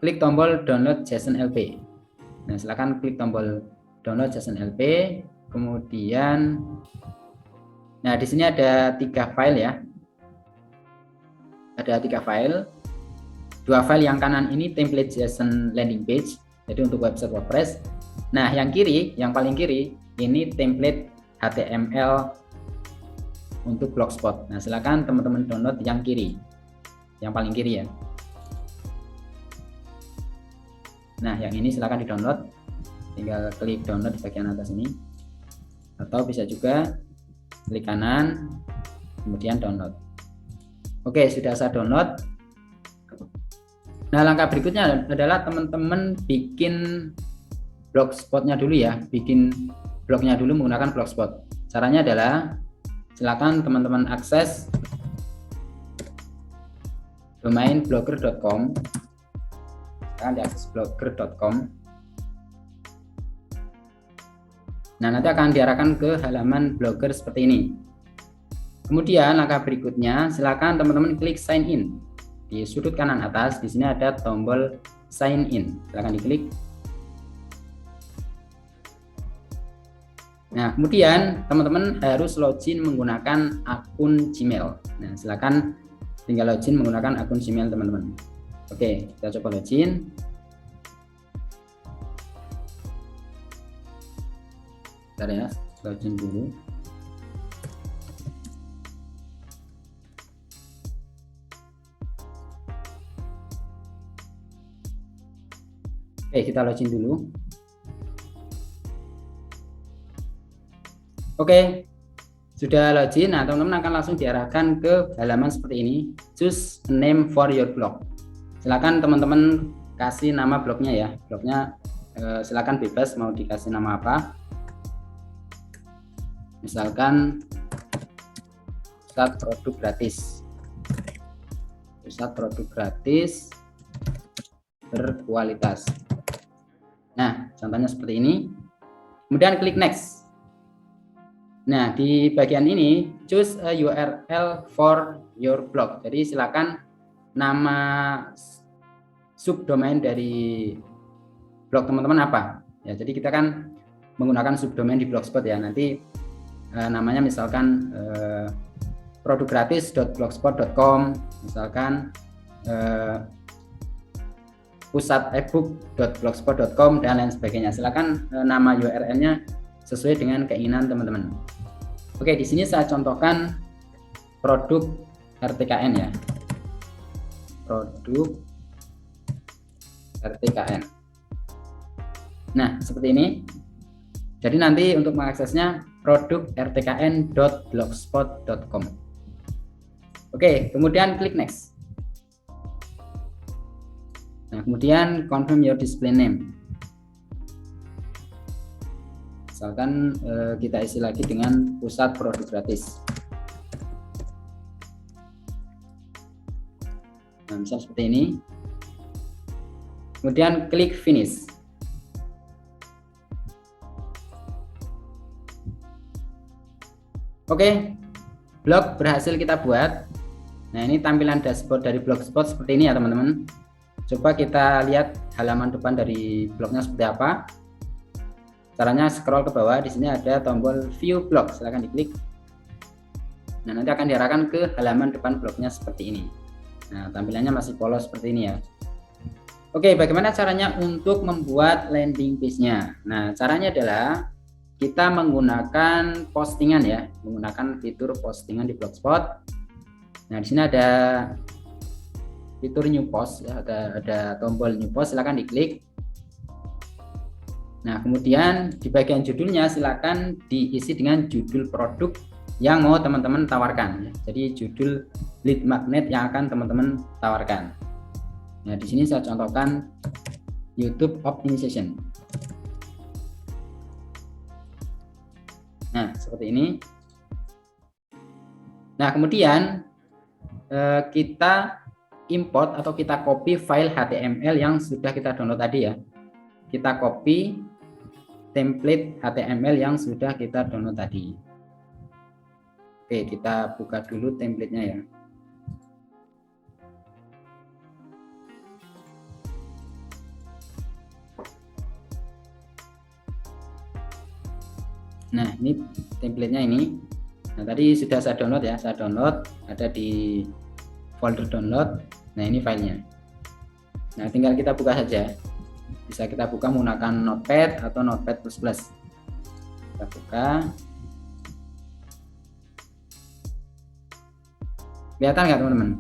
klik tombol download JSON LP. Nah, silakan klik tombol download JSON LP, kemudian nah di sini ada 3 file ya. Ada 3 file. 2 file yang kanan ini template JSON landing page, jadi untuk website WordPress. Nah, yang kiri, yang paling kiri ini template HTML untuk Blogspot. Nah, silakan teman-teman download yang kiri, yang paling kiri ya. Nah, yang ini silakan di-download, tinggal klik download di bagian atas ini, atau bisa juga klik kanan, kemudian download. Oke, sudah saya download. Nah, langkah berikutnya adalah teman-teman bikin Blogspot-nya dulu ya, bikin blognya dulu menggunakan Blogspot. Caranya adalah silakan teman-teman akses domain blogger.com. Silakan diakses blogger.com. Nah, nanti akan diarahkan ke halaman Blogger seperti ini. Kemudian langkah berikutnya silakan teman-teman klik sign in. Di sudut kanan atas di sini ada tombol sign in. Silakan diklik. Nah, kemudian teman-teman harus login menggunakan akun Gmail. Nah, silakan tinggal login menggunakan akun Gmail teman-teman. Oke, kita coba login. Bentar ya, login dulu. Oke, kita login dulu. Oke, sudah login. Nah, teman-teman akan langsung diarahkan ke halaman seperti ini. Choose a name for your blog. Silakan teman-teman kasih nama blognya ya. Blognya silakan bebas mau dikasih nama apa. Misalkan pusat produk gratis. Pusat produk gratis berkualitas. Nah, contohnya seperti ini. Kemudian klik next. Nah, di bagian ini choose a URL for your blog. Jadi silakan nama subdomain dari blog teman-teman apa. Ya, jadi kita kan menggunakan subdomain di Blogspot ya. Nanti namanya misalkan produkgratis.blogspot.com, misalkan pusatebook.blogspot.com dan lain sebagainya. Silakan nama URL-nya sesuai dengan keinginan teman-teman. Oke, di sini saya contohkan produk RTKN ya. Produk RTKN. Nah, seperti ini. Jadi nanti untuk mengaksesnya produk rtkn.blogspot.com. Oke, kemudian klik next. Nah, kemudian confirm your display name. Misalkan kita isi lagi dengan pusat produk gratis. Nah, misal seperti ini. Kemudian klik finish. Oke, blog berhasil kita buat. Nah, ini tampilan dashboard dari Blogspot seperti ini ya teman-teman. Coba kita lihat halaman depan dari blognya seperti apa. Caranya scroll ke bawah, di sini ada tombol view blog, silahkan diklik. Nah, nanti akan diarahkan ke halaman depan blognya seperti ini. Nah, tampilannya masih polos seperti ini ya. Oke, bagaimana caranya untuk membuat landing page-nya? Nah, caranya adalah kita menggunakan postingan ya, menggunakan fitur postingan di Blogspot. Nah, di sini ada fitur new post ya, ada tombol new post, silahkan diklik. Nah, kemudian di bagian judulnya silakan diisi dengan judul produk yang mau teman-teman tawarkan. Jadi judul lead magnet yang akan teman-teman tawarkan. Nah, di sini saya contohkan YouTube optimization. Nah, seperti ini. Nah, kemudian kita import atau kita copy file HTML yang sudah kita download tadi ya. Kita copy template HTML yang sudah kita download tadi. Oke, kita buka dulu template-nya ya. Nah, ini template-nya ini. Nah, tadi sudah saya download ya, saya download, ada di folder download. Nah, ini filenya. Nah, tinggal kita buka saja. Bisa kita buka menggunakan Notepad atau Notepad++. Kita buka. Kelihatan nggak teman-teman?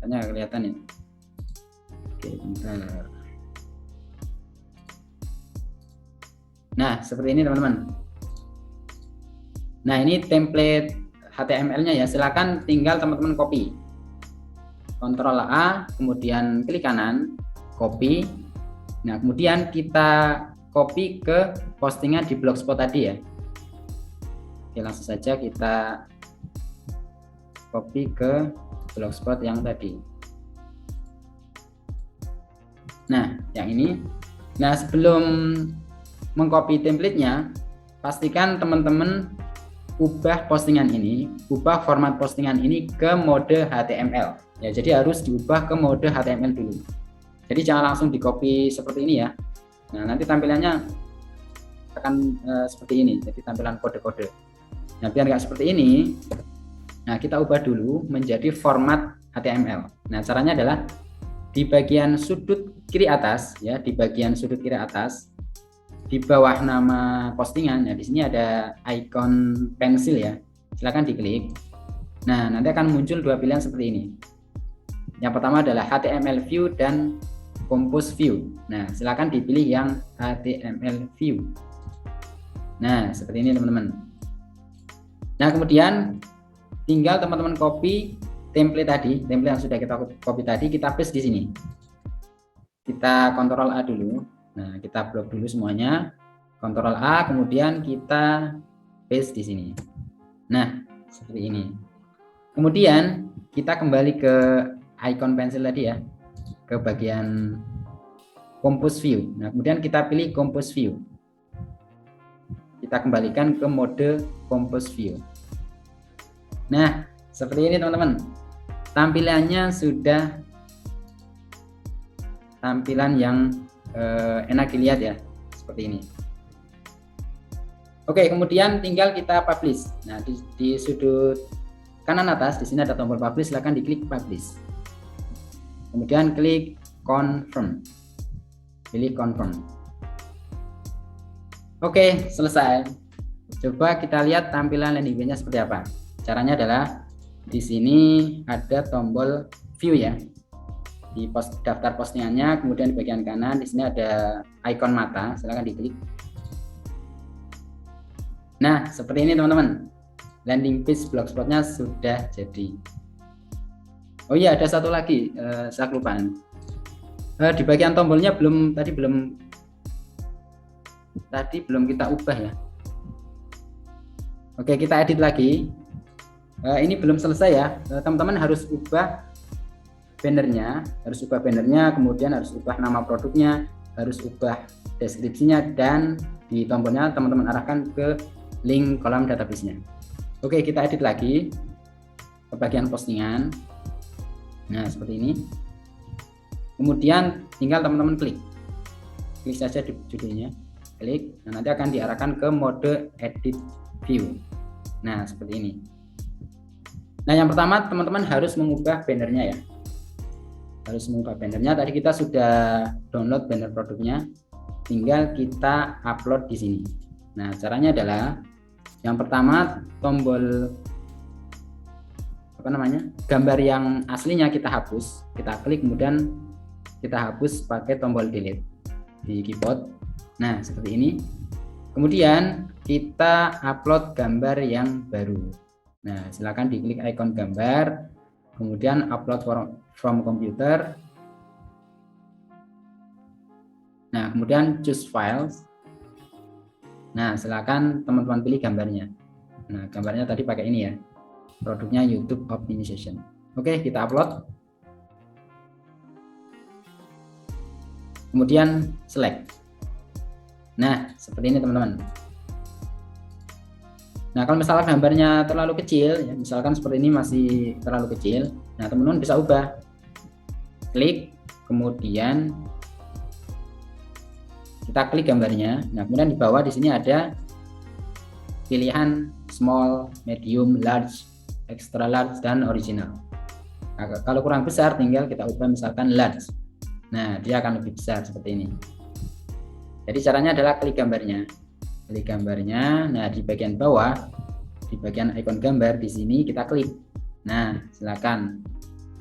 Kayaknya kelihatan ya. Oke, bentar. Nah, seperti ini teman-teman. Nah, ini template HTML-nya ya. Silakan tinggal teman-teman copy. Ctrl A, kemudian klik kanan, copy. Nah, kemudian kita copy ke postingan di Blogspot tadi ya. Oke, langsung saja kita copy ke Blogspot yang tadi. Nah, yang ini. Nah, sebelum mengcopy template-nya, pastikan teman-teman ubah postingan ini, ubah format postingan ini ke mode HTML. Ya, jadi harus diubah ke mode HTML dulu. Jadi jangan langsung di copy seperti ini ya. Nah, nanti tampilannya akan seperti ini. Jadi tampilan kode-kode. Nah, biar nggak seperti ini, nah kita ubah dulu menjadi format HTML. Nah, caranya adalah di bagian sudut kiri atas ya, di bagian sudut kiri atas di bawah nama postingan. Nah, di sini ada icon pensil ya. Silakan diklik. Nah, nanti akan muncul dua pilihan seperti ini. Yang pertama adalah HTML view dan compose view. Nah, silakan dipilih yang HTML view. Nah, seperti ini teman-teman. Nah, kemudian tinggal teman-teman copy template tadi, template yang sudah kita copy tadi, kita paste di sini. Kita Ctrl A dulu. Nah, kita blok dulu semuanya. Ctrl A, kemudian kita paste di sini. Nah, seperti ini. Kemudian kita kembali ke icon pensil tadi ya, ke bagian compose view. Nah, kemudian kita pilih compose view. Kita kembalikan ke mode compose view. Nah, seperti ini teman-teman. Tampilannya sudah tampilan yang enak dilihat ya, seperti ini. Oke, kemudian tinggal kita publish. Nah, di sudut kanan atas di sini ada tombol publish, silahkan diklik publish. Kemudian klik confirm. Pilih confirm. Oke, selesai. Coba kita lihat tampilan landing page-nya seperti apa. Caranya adalah di sini ada tombol view ya. Di daftar postingannya, kemudian di bagian kanan di sini ada icon mata, silahkan diklik. Nah, seperti ini teman-teman. Landing page blogspotnya sudah jadi. Oh iya, ada satu lagi, saya kelupaan. Di bagian tombolnya tadi belum kita ubah ya. Oke, kita edit lagi. Ini belum selesai ya. Teman-teman harus ubah bannernya, kemudian harus ubah nama produknya, harus ubah deskripsinya, dan di tombolnya teman-teman arahkan ke link kolam database-nya. Oke, kita edit lagi ke bagian postingan. Nah, seperti ini. Kemudian tinggal teman-teman klik saja di judulnya, klik. Nah, nanti akan diarahkan ke mode edit view. Nah, seperti ini. Nah, yang pertama teman-teman harus mengubah bannernya ya. Tadi kita sudah download banner produknya, tinggal kita upload di sini. Nah, caranya adalah yang pertama tombol gambar yang aslinya kita hapus, kita klik, kemudian kita hapus pakai tombol delete di keyboard. Nah, seperti ini. Kemudian kita upload gambar yang baru. Nah, silakan diklik icon gambar, kemudian upload from computer. Nah, kemudian choose files. Nah, silakan teman-teman pilih gambarnya. Nah, gambarnya tadi pakai ini ya. Produknya YouTube Optimization. Oke, kita upload. Kemudian select. Nah, seperti ini teman-teman. Nah, kalau misalkan gambarnya terlalu kecil, ya, misalkan seperti ini masih terlalu kecil, nah teman-teman bisa ubah. Klik, kemudian kita klik gambarnya. Nah, kemudian di bawah di sini ada pilihan small, medium, large, extra large, dan original. Nah, kalau kurang besar tinggal kita ubah misalkan large. Nah, dia akan lebih besar seperti ini. Jadi caranya adalah klik gambarnya. Nah, di bagian bawah, di bagian icon gambar di sini kita klik. Nah, silakan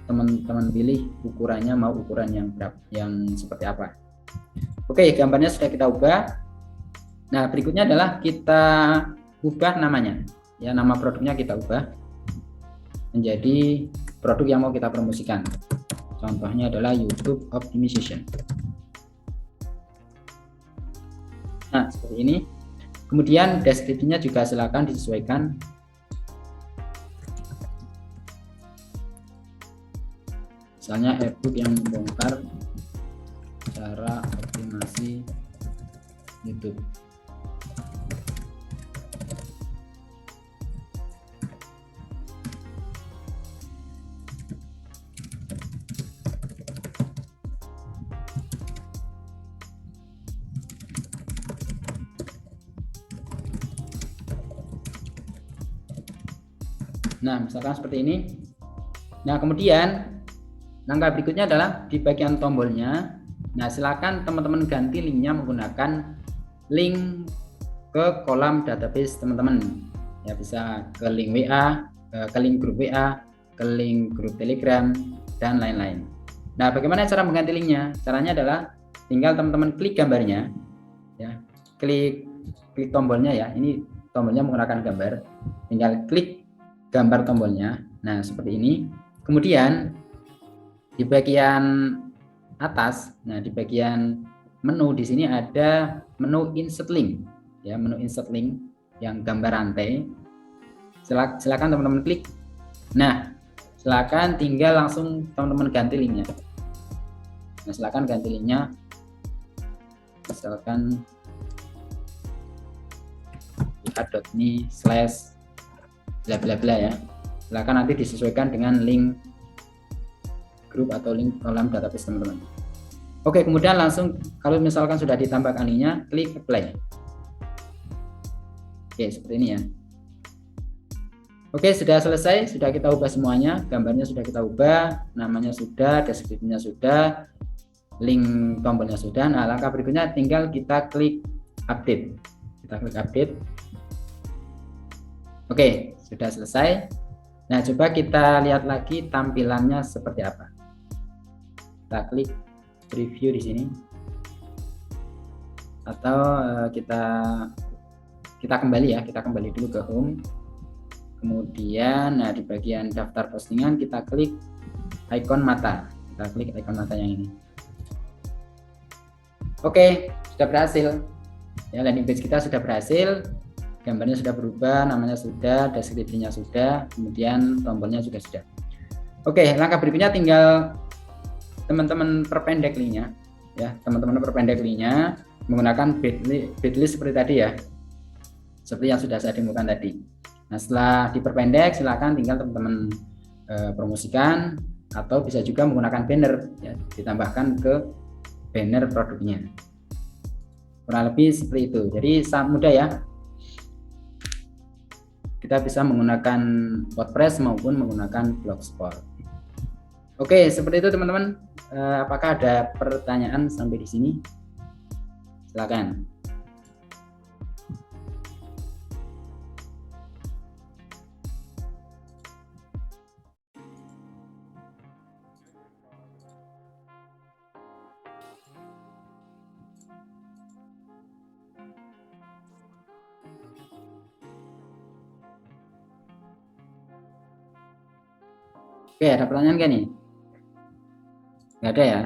teman-teman pilih ukurannya, mau ukuran yang seperti apa. Oke, gambarnya sudah kita ubah. Nah, berikutnya adalah kita ubah namanya. Ya, nama produknya kita ubah menjadi produk yang mau kita promosikan. Contohnya adalah YouTube Optimization. Nah, seperti ini. Kemudian deskripsinya juga silakan disesuaikan. Misalnya ebook yang membongkar cara optimasi YouTube. Nah, misalkan seperti ini. Nah, kemudian langkah berikutnya adalah di bagian tombolnya. Nah, silakan teman-teman ganti linknya menggunakan link ke kolam database teman-teman. Ya, bisa ke link WA, ke link grup WA, ke link grup Telegram, dan lain-lain. Nah, bagaimana cara mengganti linknya? Caranya adalah tinggal teman-teman klik gambarnya, ya, klik tombolnya ya. Ini tombolnya menggunakan gambar. Tinggal klik gambar tombolnya. Nah, seperti ini. Kemudian di bagian atas, nah di bagian menu di sini ada menu insert link, ya, menu insert link yang gambar rantai. Silakan teman-teman klik. Nah, silakan tinggal langsung teman-teman ganti linknya. Nah, silakan ganti linknya. Misalkan @me/bla bla bla ya. Silakan nanti disesuaikan dengan link grup atau link kolam database teman-teman. Oke, kemudian langsung kalau misalkan sudah ditambahkan linknya, klik apply. Oke, seperti ini ya. Oke, sudah selesai, sudah kita ubah semuanya, gambarnya sudah kita ubah, namanya sudah, deskripsinya sudah, link tombolnya sudah. Nah, langkah berikutnya tinggal kita klik update. Kita klik update. Oke, sudah selesai. Nah, coba kita lihat lagi tampilannya seperti apa. Kita klik preview di sini. Atau kita kembali ya, kita kembali dulu ke home. Kemudian nah di bagian daftar postingan kita klik ikon mata. Kita klik ikon mata yang ini. Oke, sudah berhasil. Ya, landing page kita sudah berhasil. Gambarnya sudah berubah, namanya sudah, deskripsinya sudah, kemudian tombolnya juga sudah. Oke, langkah berikutnya tinggal teman-teman perpendek linknya, ya, teman-teman perpendek linknya menggunakan bit.ly seperti tadi ya, seperti yang sudah saya demokan tadi. Nah, setelah diperpendek, silakan tinggal teman-teman promosikan atau bisa juga menggunakan banner, ya, ditambahkan ke banner produknya. Kurang lebih seperti itu. Jadi sangat mudah ya. Kita bisa menggunakan WordPress maupun menggunakan Blogspot. Oke, seperti itu teman-teman. Apakah ada pertanyaan sampai di sini? Silakan. Oke, ada pertanyaan nggak nih? Nggak ada ya?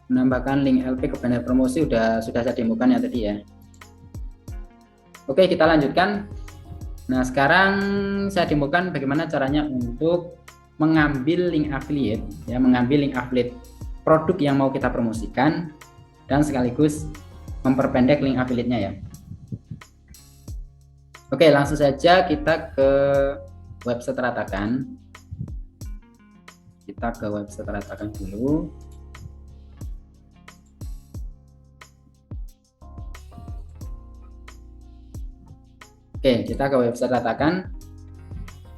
Menambahkan link LP ke banner promosi sudah saya demokan ya tadi ya. Oke, kita lanjutkan. Nah, sekarang saya demokan bagaimana caranya untuk mengambil link affiliate, ya, mengambil link affiliate produk yang mau kita promosikan dan sekaligus memperpendek link affiliate-nya ya. Oke, langsung saja kita ke website Ratakan. Kita ke website Ratakan dulu. Oke, kita ke website Ratakan.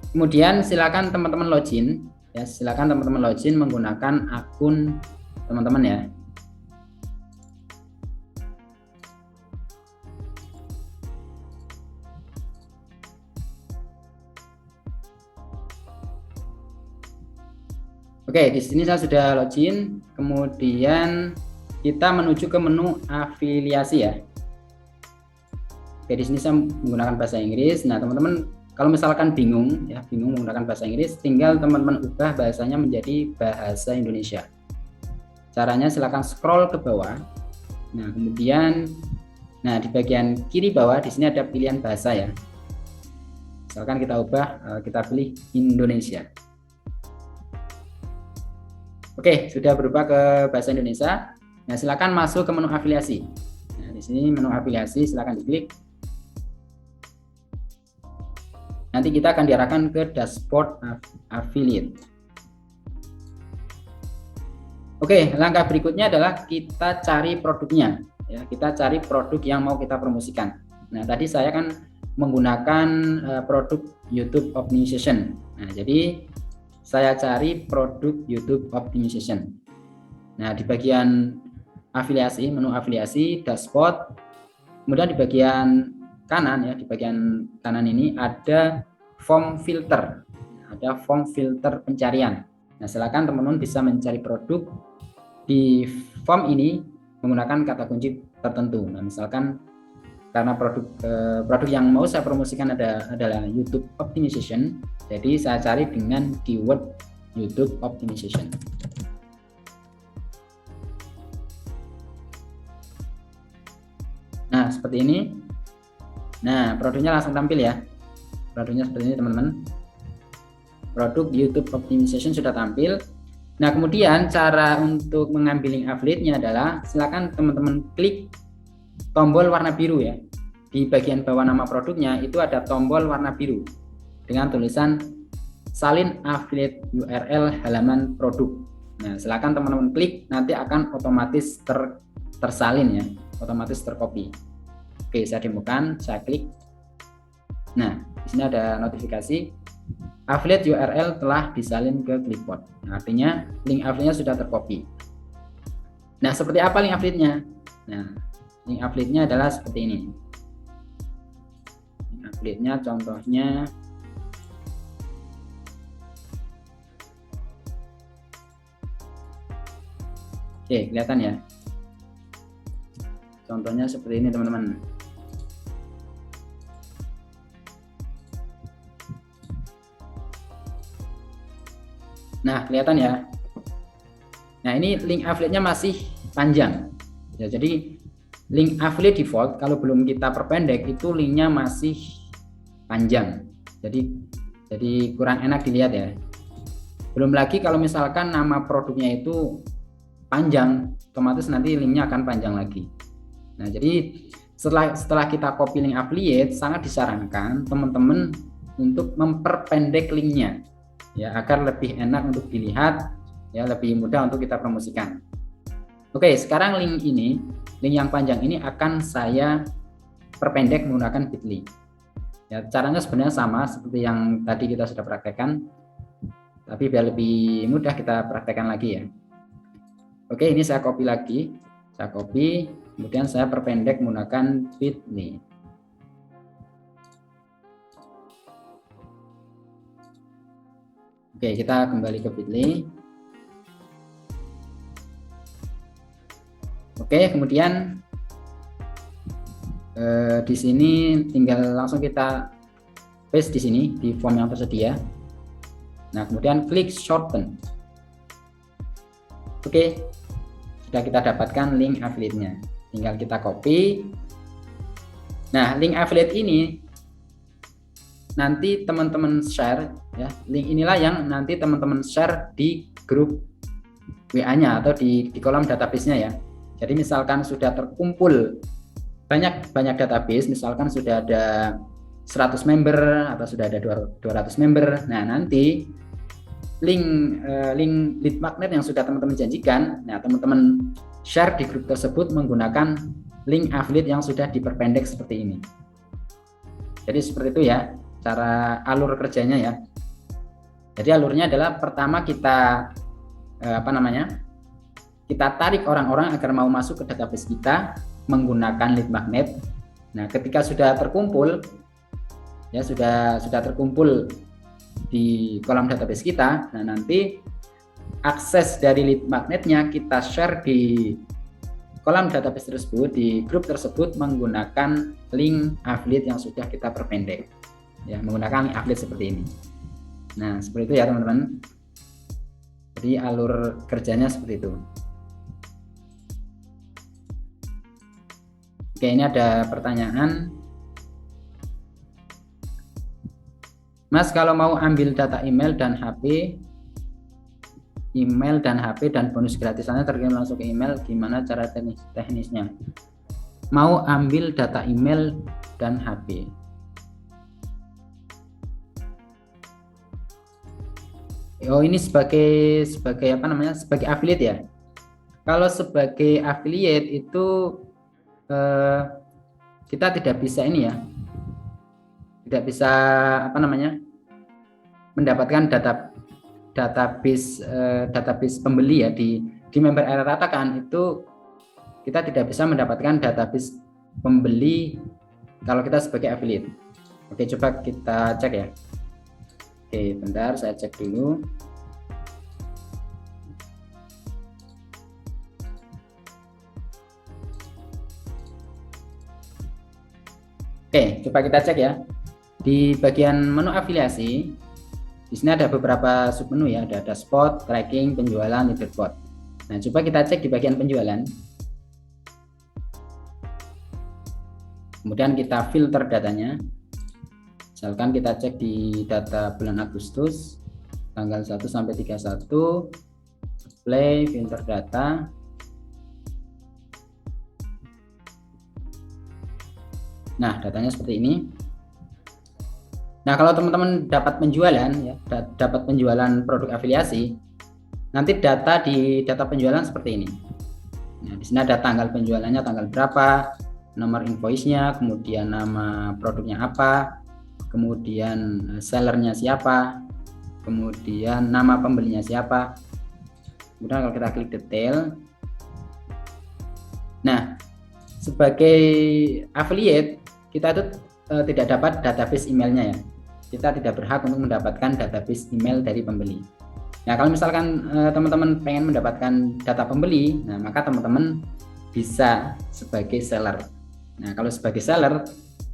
Kemudian silakan teman-teman login, ya, silakan teman-teman login menggunakan akun teman-teman ya. Oke, di sini saya sudah login, kemudian kita menuju ke menu afiliasi ya. Oke, di sini saya menggunakan bahasa Inggris. Nah, teman-teman kalau misalkan bingung menggunakan bahasa Inggris, tinggal teman-teman ubah bahasanya menjadi bahasa Indonesia. Caranya silakan scroll ke bawah. Nah, kemudian di bagian kiri bawah di sini ada pilihan bahasa ya. Misalkan kita ubah, kita pilih Indonesia. Oke, sudah berubah ke bahasa Indonesia. Nah, silakan masuk ke menu afiliasi. Nah, di sini menu afiliasi silakan diklik. Nanti kita akan diarahkan ke dashboard affiliate. Oke, langkah berikutnya adalah kita cari produknya. Ya, kita cari produk yang mau kita promosikan. Nah, tadi saya kan menggunakan produk YouTube Optimization. Nah, jadi saya cari produk YouTube Optimization. Nah, di bagian afiliasi, menu afiliasi, dashboard, kemudian di bagian kanan ya, di bagian kanan ini ada form filter. Ada form filter pencarian. Nah, silakan teman-teman bisa mencari produk di form ini menggunakan kata kunci tertentu. Nah, misalkan karena produk yang mau saya promosikan adalah YouTube Optimization, jadi saya cari dengan keyword YouTube Optimization. Nah, seperti ini. Nah, produknya langsung tampil ya. Produknya seperti ini, teman-teman. Produk YouTube Optimization sudah tampil. Nah, kemudian cara untuk mengambil link affiliate-nya adalah silakan teman-teman klik tombol warna biru ya. Di bagian bawah nama produknya itu ada tombol warna biru dengan tulisan salin affiliate URL halaman produk. Nah, silakan teman-teman klik, nanti akan otomatis tersalin ya, otomatis tercopy. Oke, saya demokan, saya klik. Nah, di sini ada notifikasi affiliate URL telah disalin ke clipboard. Nah, artinya link affiliate-nya sudah tercopy. Nah, seperti apa link affiliate-nya? Nah, link affiliate-nya adalah seperti ini. Link affiliate-nya contohnya oke, kelihatan ya. Contohnya seperti ini, teman-teman. Nah, kelihatan ya. Nah, ini link affiliate-nya masih panjang. Ya, jadi link affiliate default kalau belum kita perpendek itu linknya masih panjang. Jadi kurang enak dilihat ya. Belum lagi kalau misalkan nama produknya itu panjang, otomatis nanti linknya akan panjang lagi. Nah, jadi setelah kita copy link affiliate, sangat disarankan teman-teman untuk memperpendek linknya ya, agar lebih enak untuk dilihat ya, lebih mudah untuk kita promosikan. Oke, sekarang link yang panjang ini akan saya perpendek menggunakan Bitly ya. Caranya sebenarnya sama seperti yang tadi kita sudah praktekkan, tapi biar lebih mudah kita praktekkan lagi ya. Oke, ini saya copy lagi, kemudian saya perpendek menggunakan Bitly. Oke, kita kembali ke Bitly. Oke, kemudian di sini tinggal langsung kita paste di sini di form yang tersedia. Nah, kemudian klik shorten. Oke, sudah kita dapatkan link affiliate-nya. Tinggal kita copy. Nah, link affiliate ini nanti teman-teman share ya. Link inilah yang nanti teman-teman share di grup WA-nya atau di kolom database-nya ya. Jadi misalkan sudah terkumpul banyak database, misalkan sudah ada 100 member atau sudah ada 200 member. Nah, nanti link lead magnet yang sudah teman-teman janjikan, nah teman-teman share di grup tersebut menggunakan link affiliate yang sudah diperpendek seperti ini. Jadi seperti itu ya cara alur kerjanya ya. Jadi alurnya adalah pertama kita kita tarik orang-orang agar mau masuk ke database kita menggunakan lead magnet. Nah, ketika sudah terkumpul ya, sudah terkumpul di kolom database kita, nah nanti akses dari lead magnetnya kita share di kolom database tersebut, di grup tersebut menggunakan link affiliate yang sudah kita perpendek ya, menggunakan link affiliate seperti ini. Nah, seperti itu ya teman-teman. Jadi alur kerjanya seperti itu. Oke, ini ada pertanyaan. Mas, kalau mau ambil data email dan HP dan bonus gratisannya terkirim langsung ke email, gimana cara teknisnya? Mau ambil data email dan HP. Oh, ini sebagai sebagai affiliate ya. Kalau sebagai affiliate itu kita tidak bisa ini ya, tidak bisa mendapatkan database pembeli ya di member era ratakan itu. Kita tidak bisa mendapatkan database pembeli kalau kita sebagai affiliate. Oke, coba kita cek ya. Oke, bentar saya cek dulu. Oke, coba kita cek ya. Di bagian menu afiliasi, di sini ada beberapa submenu ya, ada dashboard, tracking, penjualan, leaderboard. Nah, coba kita cek di bagian penjualan. Kemudian kita filter datanya. Misalkan kita cek di data bulan Agustus, tanggal 1 sampai 31, play, filter data. Nah, datanya seperti ini. Nah, kalau teman-teman dapat penjualan ya, dapat penjualan produk afiliasi, nanti data di data penjualan seperti ini. Nah, di sini ada tanggal penjualannya tanggal berapa, nomor invoice-nya, kemudian nama produknya apa, kemudian sellernya siapa, kemudian nama pembelinya siapa. Kemudian kalau kita klik detail, nah sebagai affiliate kita itu tidak dapat database emailnya ya. Kita tidak berhak untuk mendapatkan database email dari pembeli. Nah, kalau misalkan teman-teman pengen mendapatkan data pembeli, nah maka teman-teman bisa sebagai seller. Nah, kalau sebagai seller,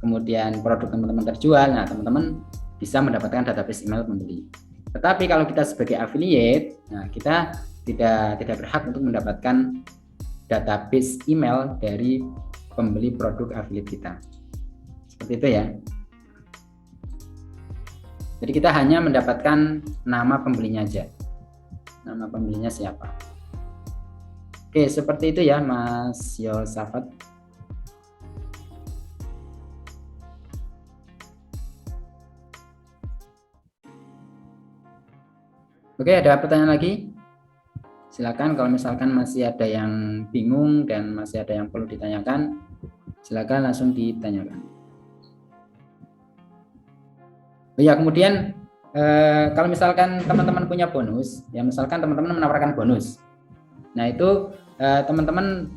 kemudian produk teman-teman terjual, nah teman-teman bisa mendapatkan database email pembeli. Tetapi kalau kita sebagai affiliate, nah kita tidak berhak untuk mendapatkan database email dari pembeli produk affiliate kita. Seperti itu ya. Jadi kita hanya mendapatkan nama pembelinya aja. Nama pembelinya siapa. Oke, seperti itu ya Mas Yosafat. Oke, ada pertanyaan lagi? Silakan kalau misalkan masih ada yang bingung dan masih ada yang perlu ditanyakan, silakan langsung ditanyakan. Ya, kemudian kalau misalkan teman-teman punya bonus, ya misalkan teman-teman menawarkan bonus. Nah, itu teman-teman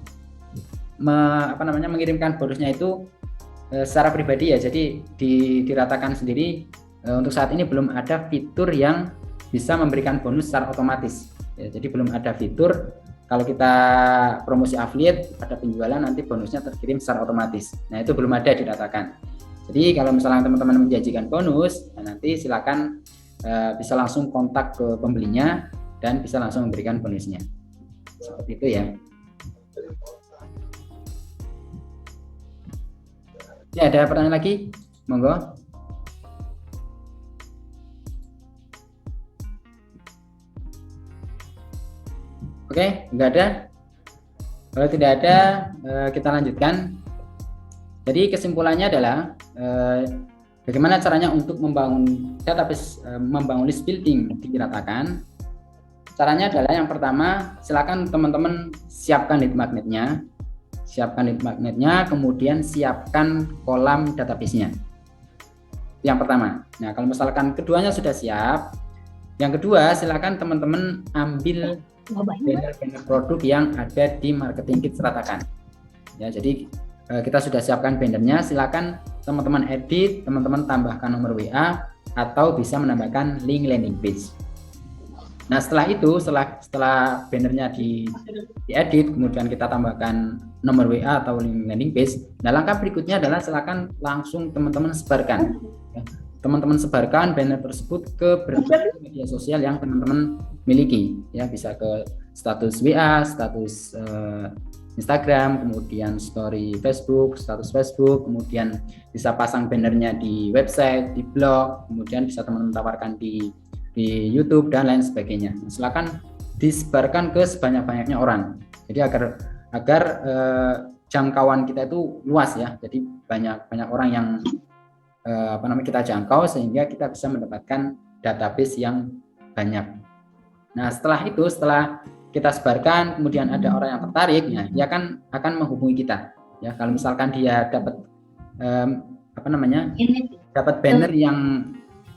mengirimkan bonusnya itu secara pribadi ya. Jadi diratakan sendiri. Untuk saat ini belum ada fitur yang bisa memberikan bonus secara otomatis. Ya, jadi belum ada fitur kalau kita promosi affiliate ada penjualan nanti bonusnya terkirim secara otomatis. Nah, itu belum ada diratakan. Jadi kalau misalnya teman-teman menjanjikan bonus, nah nanti silakan bisa langsung kontak ke pembelinya dan bisa langsung memberikan bonusnya. Seperti itu ya. Ya, ada pertanyaan lagi? Monggo. Oke, enggak ada. Kalau tidak ada, kita lanjutkan. Jadi kesimpulannya adalah bagaimana caranya untuk membangun database, membangun list building diratakan. Caranya adalah yang pertama, silakan teman-teman siapkan lead magnetnya, kemudian siapkan kolam database-nya. Yang pertama. Nah, kalau misalkan keduanya sudah siap, yang kedua silakan teman-teman ambil banner-banner produk yang ada di marketing kit seratakan. Ya, jadi kita sudah siapkan bannernya, silakan teman-teman edit, teman-teman tambahkan nomor WA atau bisa menambahkan link landing page. Nah, setelah itu, setelah bannernya diedit, kemudian kita tambahkan nomor WA atau link landing page. Nah, langkah berikutnya adalah silakan langsung teman-teman sebarkan. Teman-teman sebarkan banner tersebut ke berbagai media sosial yang teman-teman miliki. Ya, bisa ke status WA, status Instagram, kemudian story Facebook, status Facebook, kemudian bisa pasang bannernya di website, di blog, kemudian bisa teman-teman tawarkan di YouTube dan lain sebagainya. Silakan disebarkan ke sebanyak-banyaknya orang. Jadi agar jangkauan kita itu luas ya. Jadi banyak orang yang kita jangkau sehingga kita bisa mendapatkan database yang banyak. Nah, setelah kita sebarkan, kemudian ada orang yang tertarik, ya, dia akan menghubungi kita. Ya, kalau misalkan dia dapat dapat banner yang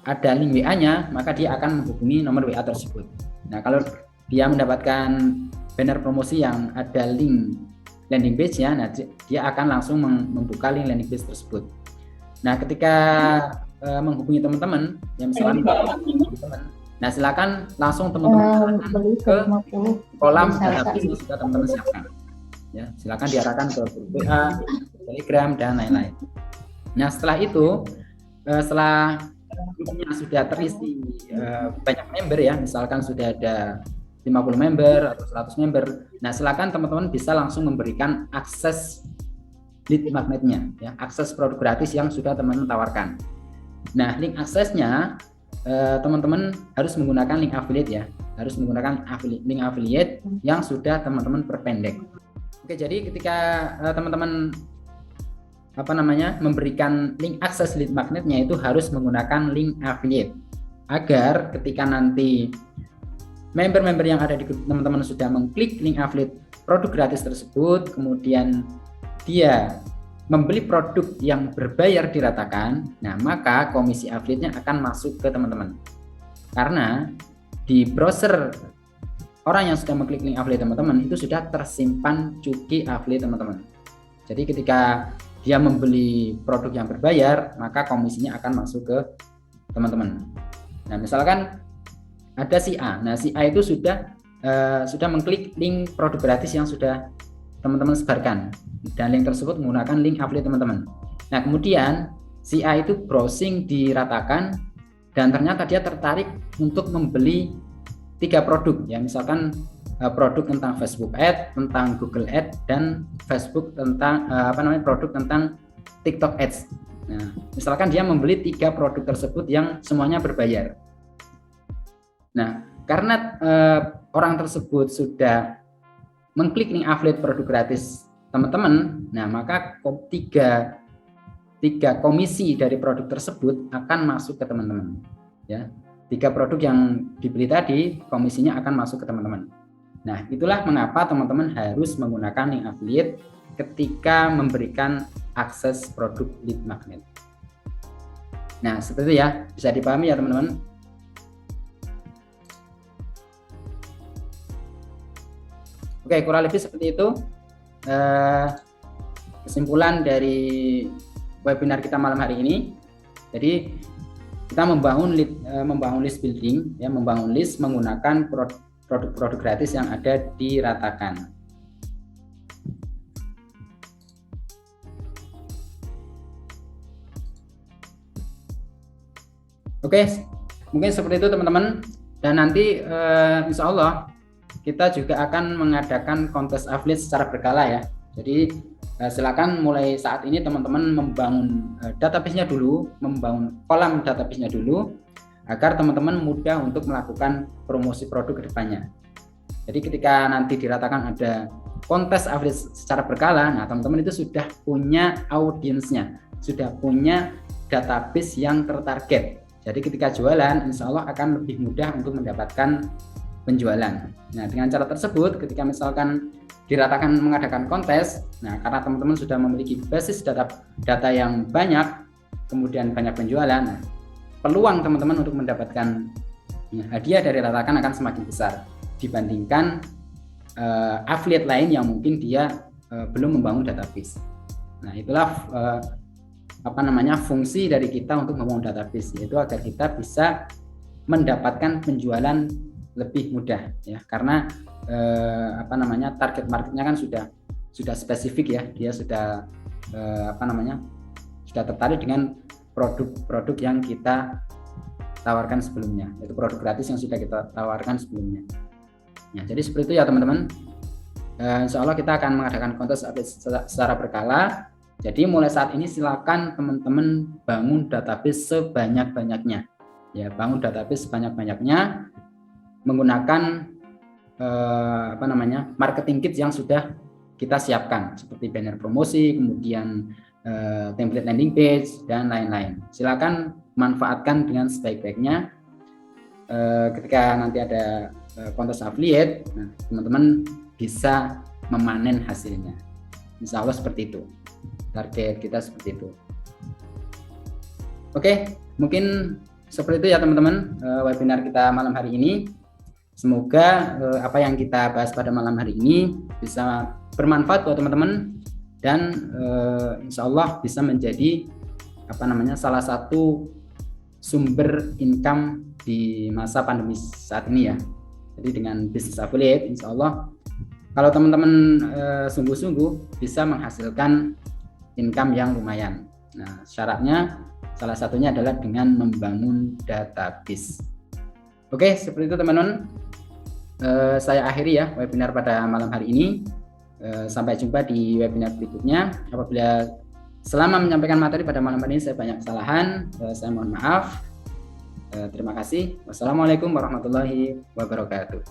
ada link WA-nya, maka dia akan menghubungi nomor WA tersebut. Nah, kalau dia mendapatkan banner promosi yang ada link landing page-nya, nah dia akan langsung membuka link landing page tersebut. Nah, ketika menghubungi teman-teman, ya misalkan teman-teman. Nah, silakan langsung teman-teman ke kolam database yang sudah teman-teman siapkan. Ya, silakan diarahkan ke grup WA, Telegram dan lain-lain. Nah, setelah itu, setelah grupnya sudah terisi banyak member ya, misalkan sudah ada 50 member atau 100 member. Nah, silakan teman-teman bisa langsung memberikan akses lead magnetnya, ya, akses produk gratis yang sudah teman-teman tawarkan. Nah, link aksesnya teman-teman harus menggunakan link affiliate ya, harus menggunakan link affiliate yang sudah teman-teman perpendek. Oke, jadi ketika teman-teman memberikan link akses lead magnetnya itu harus menggunakan link affiliate, agar ketika nanti member-member yang ada di grup teman-teman sudah mengklik link affiliate produk gratis tersebut, kemudian dia membeli produk yang berbayar diratakan, nah maka komisi affiliate-nya akan masuk ke teman-teman. Karena di browser orang yang sudah mengklik link affiliate teman-teman itu sudah tersimpan cukai affiliate teman-teman. Jadi ketika dia membeli produk yang berbayar, maka komisinya akan masuk ke teman-teman. Nah, misalkan ada si A. Nah, si A itu sudah mengklik link produk gratis yang sudah teman-teman sebarkan, dan link tersebut menggunakan link affiliate teman-teman. Nah, kemudian si A itu browsing diratakan dan ternyata dia tertarik untuk membeli 3 produk ya, misalkan produk tentang Facebook Ad, tentang Google Ad, dan Facebook tentang produk tentang TikTok Ads. Nah, misalkan dia membeli 3 produk tersebut yang semuanya berbayar. Nah, karena orang tersebut sudah mengklik link affiliate produk gratis teman-teman, nah maka tiga komisi dari produk tersebut akan masuk ke teman-teman. Ya, 3 produk yang dibeli tadi komisinya akan masuk ke teman-teman. Nah, itulah mengapa teman-teman harus menggunakan link affiliate ketika memberikan akses produk lead magnet. Nah, seperti itu ya, bisa dipahami ya teman-teman. Oke, kurang lebih seperti itu kesimpulan dari webinar kita malam hari ini. Jadi kita membangun list building ya, membangun list menggunakan produk-produk gratis yang ada di Ratakan. Oke, mungkin seperti itu teman-teman. Dan nanti insya Allah kita juga akan mengadakan kontes affiliate secara berkala ya. Jadi silakan mulai saat ini teman-teman membangun database-nya dulu, membangun kolam database-nya dulu, agar teman-teman mudah untuk melakukan promosi produk ke depannya. Jadi ketika nanti diratakan ada kontes affiliate secara berkala, nah teman-teman itu sudah punya audiensnya, sudah punya database yang tertarget. Jadi ketika jualan, insya Allah akan lebih mudah untuk mendapatkan penjualan. Nah, dengan cara tersebut, ketika misalkan diratakan mengadakan kontes, nah karena teman-teman sudah memiliki basis data yang banyak, kemudian banyak penjualan, nah, peluang teman-teman untuk mendapatkan hadiah dari Ratakan akan semakin besar dibandingkan affiliate lain yang mungkin dia belum membangun database. Nah, itulah fungsi dari kita untuk membangun database, yaitu agar kita bisa mendapatkan penjualan lebih mudah ya, karena target marketnya kan sudah spesifik ya, dia sudah sudah tertarik dengan produk-produk yang kita tawarkan sebelumnya, yaitu produk gratis yang sudah kita tawarkan sebelumnya. Ya, jadi seperti itu ya teman-teman. Insya Allah kita akan mengadakan kontes secara berkala. Jadi mulai saat ini silakan teman-teman bangun database sebanyak-banyaknya. Ya, bangun database sebanyak-banyaknya menggunakan marketing kits yang sudah kita siapkan seperti banner promosi, kemudian template landing page dan lain-lain. Silakan manfaatkan dengan sebaik-baiknya. Ketika nanti ada kontes affiliate, nah, teman-teman bisa memanen hasilnya. Insya Allah seperti itu. Target kita seperti itu. Oke, mungkin seperti itu ya teman-teman webinar kita malam hari ini. Semoga apa yang kita bahas pada malam hari ini bisa bermanfaat buat teman-teman dan insya Allah bisa menjadi salah satu sumber income di masa pandemi saat ini ya. Jadi dengan bisnis affiliate, insya Allah kalau teman-teman sungguh-sungguh bisa menghasilkan income yang lumayan. Nah, syaratnya salah satunya adalah dengan membangun database. Oke, seperti itu teman-teman. Saya akhiri ya webinar pada malam hari ini. Sampai jumpa di webinar berikutnya. Apabila selama menyampaikan materi pada malam hari ini saya banyak kesalahan, saya mohon maaf. Terima kasih. Wassalamualaikum warahmatullahi wabarakatuh.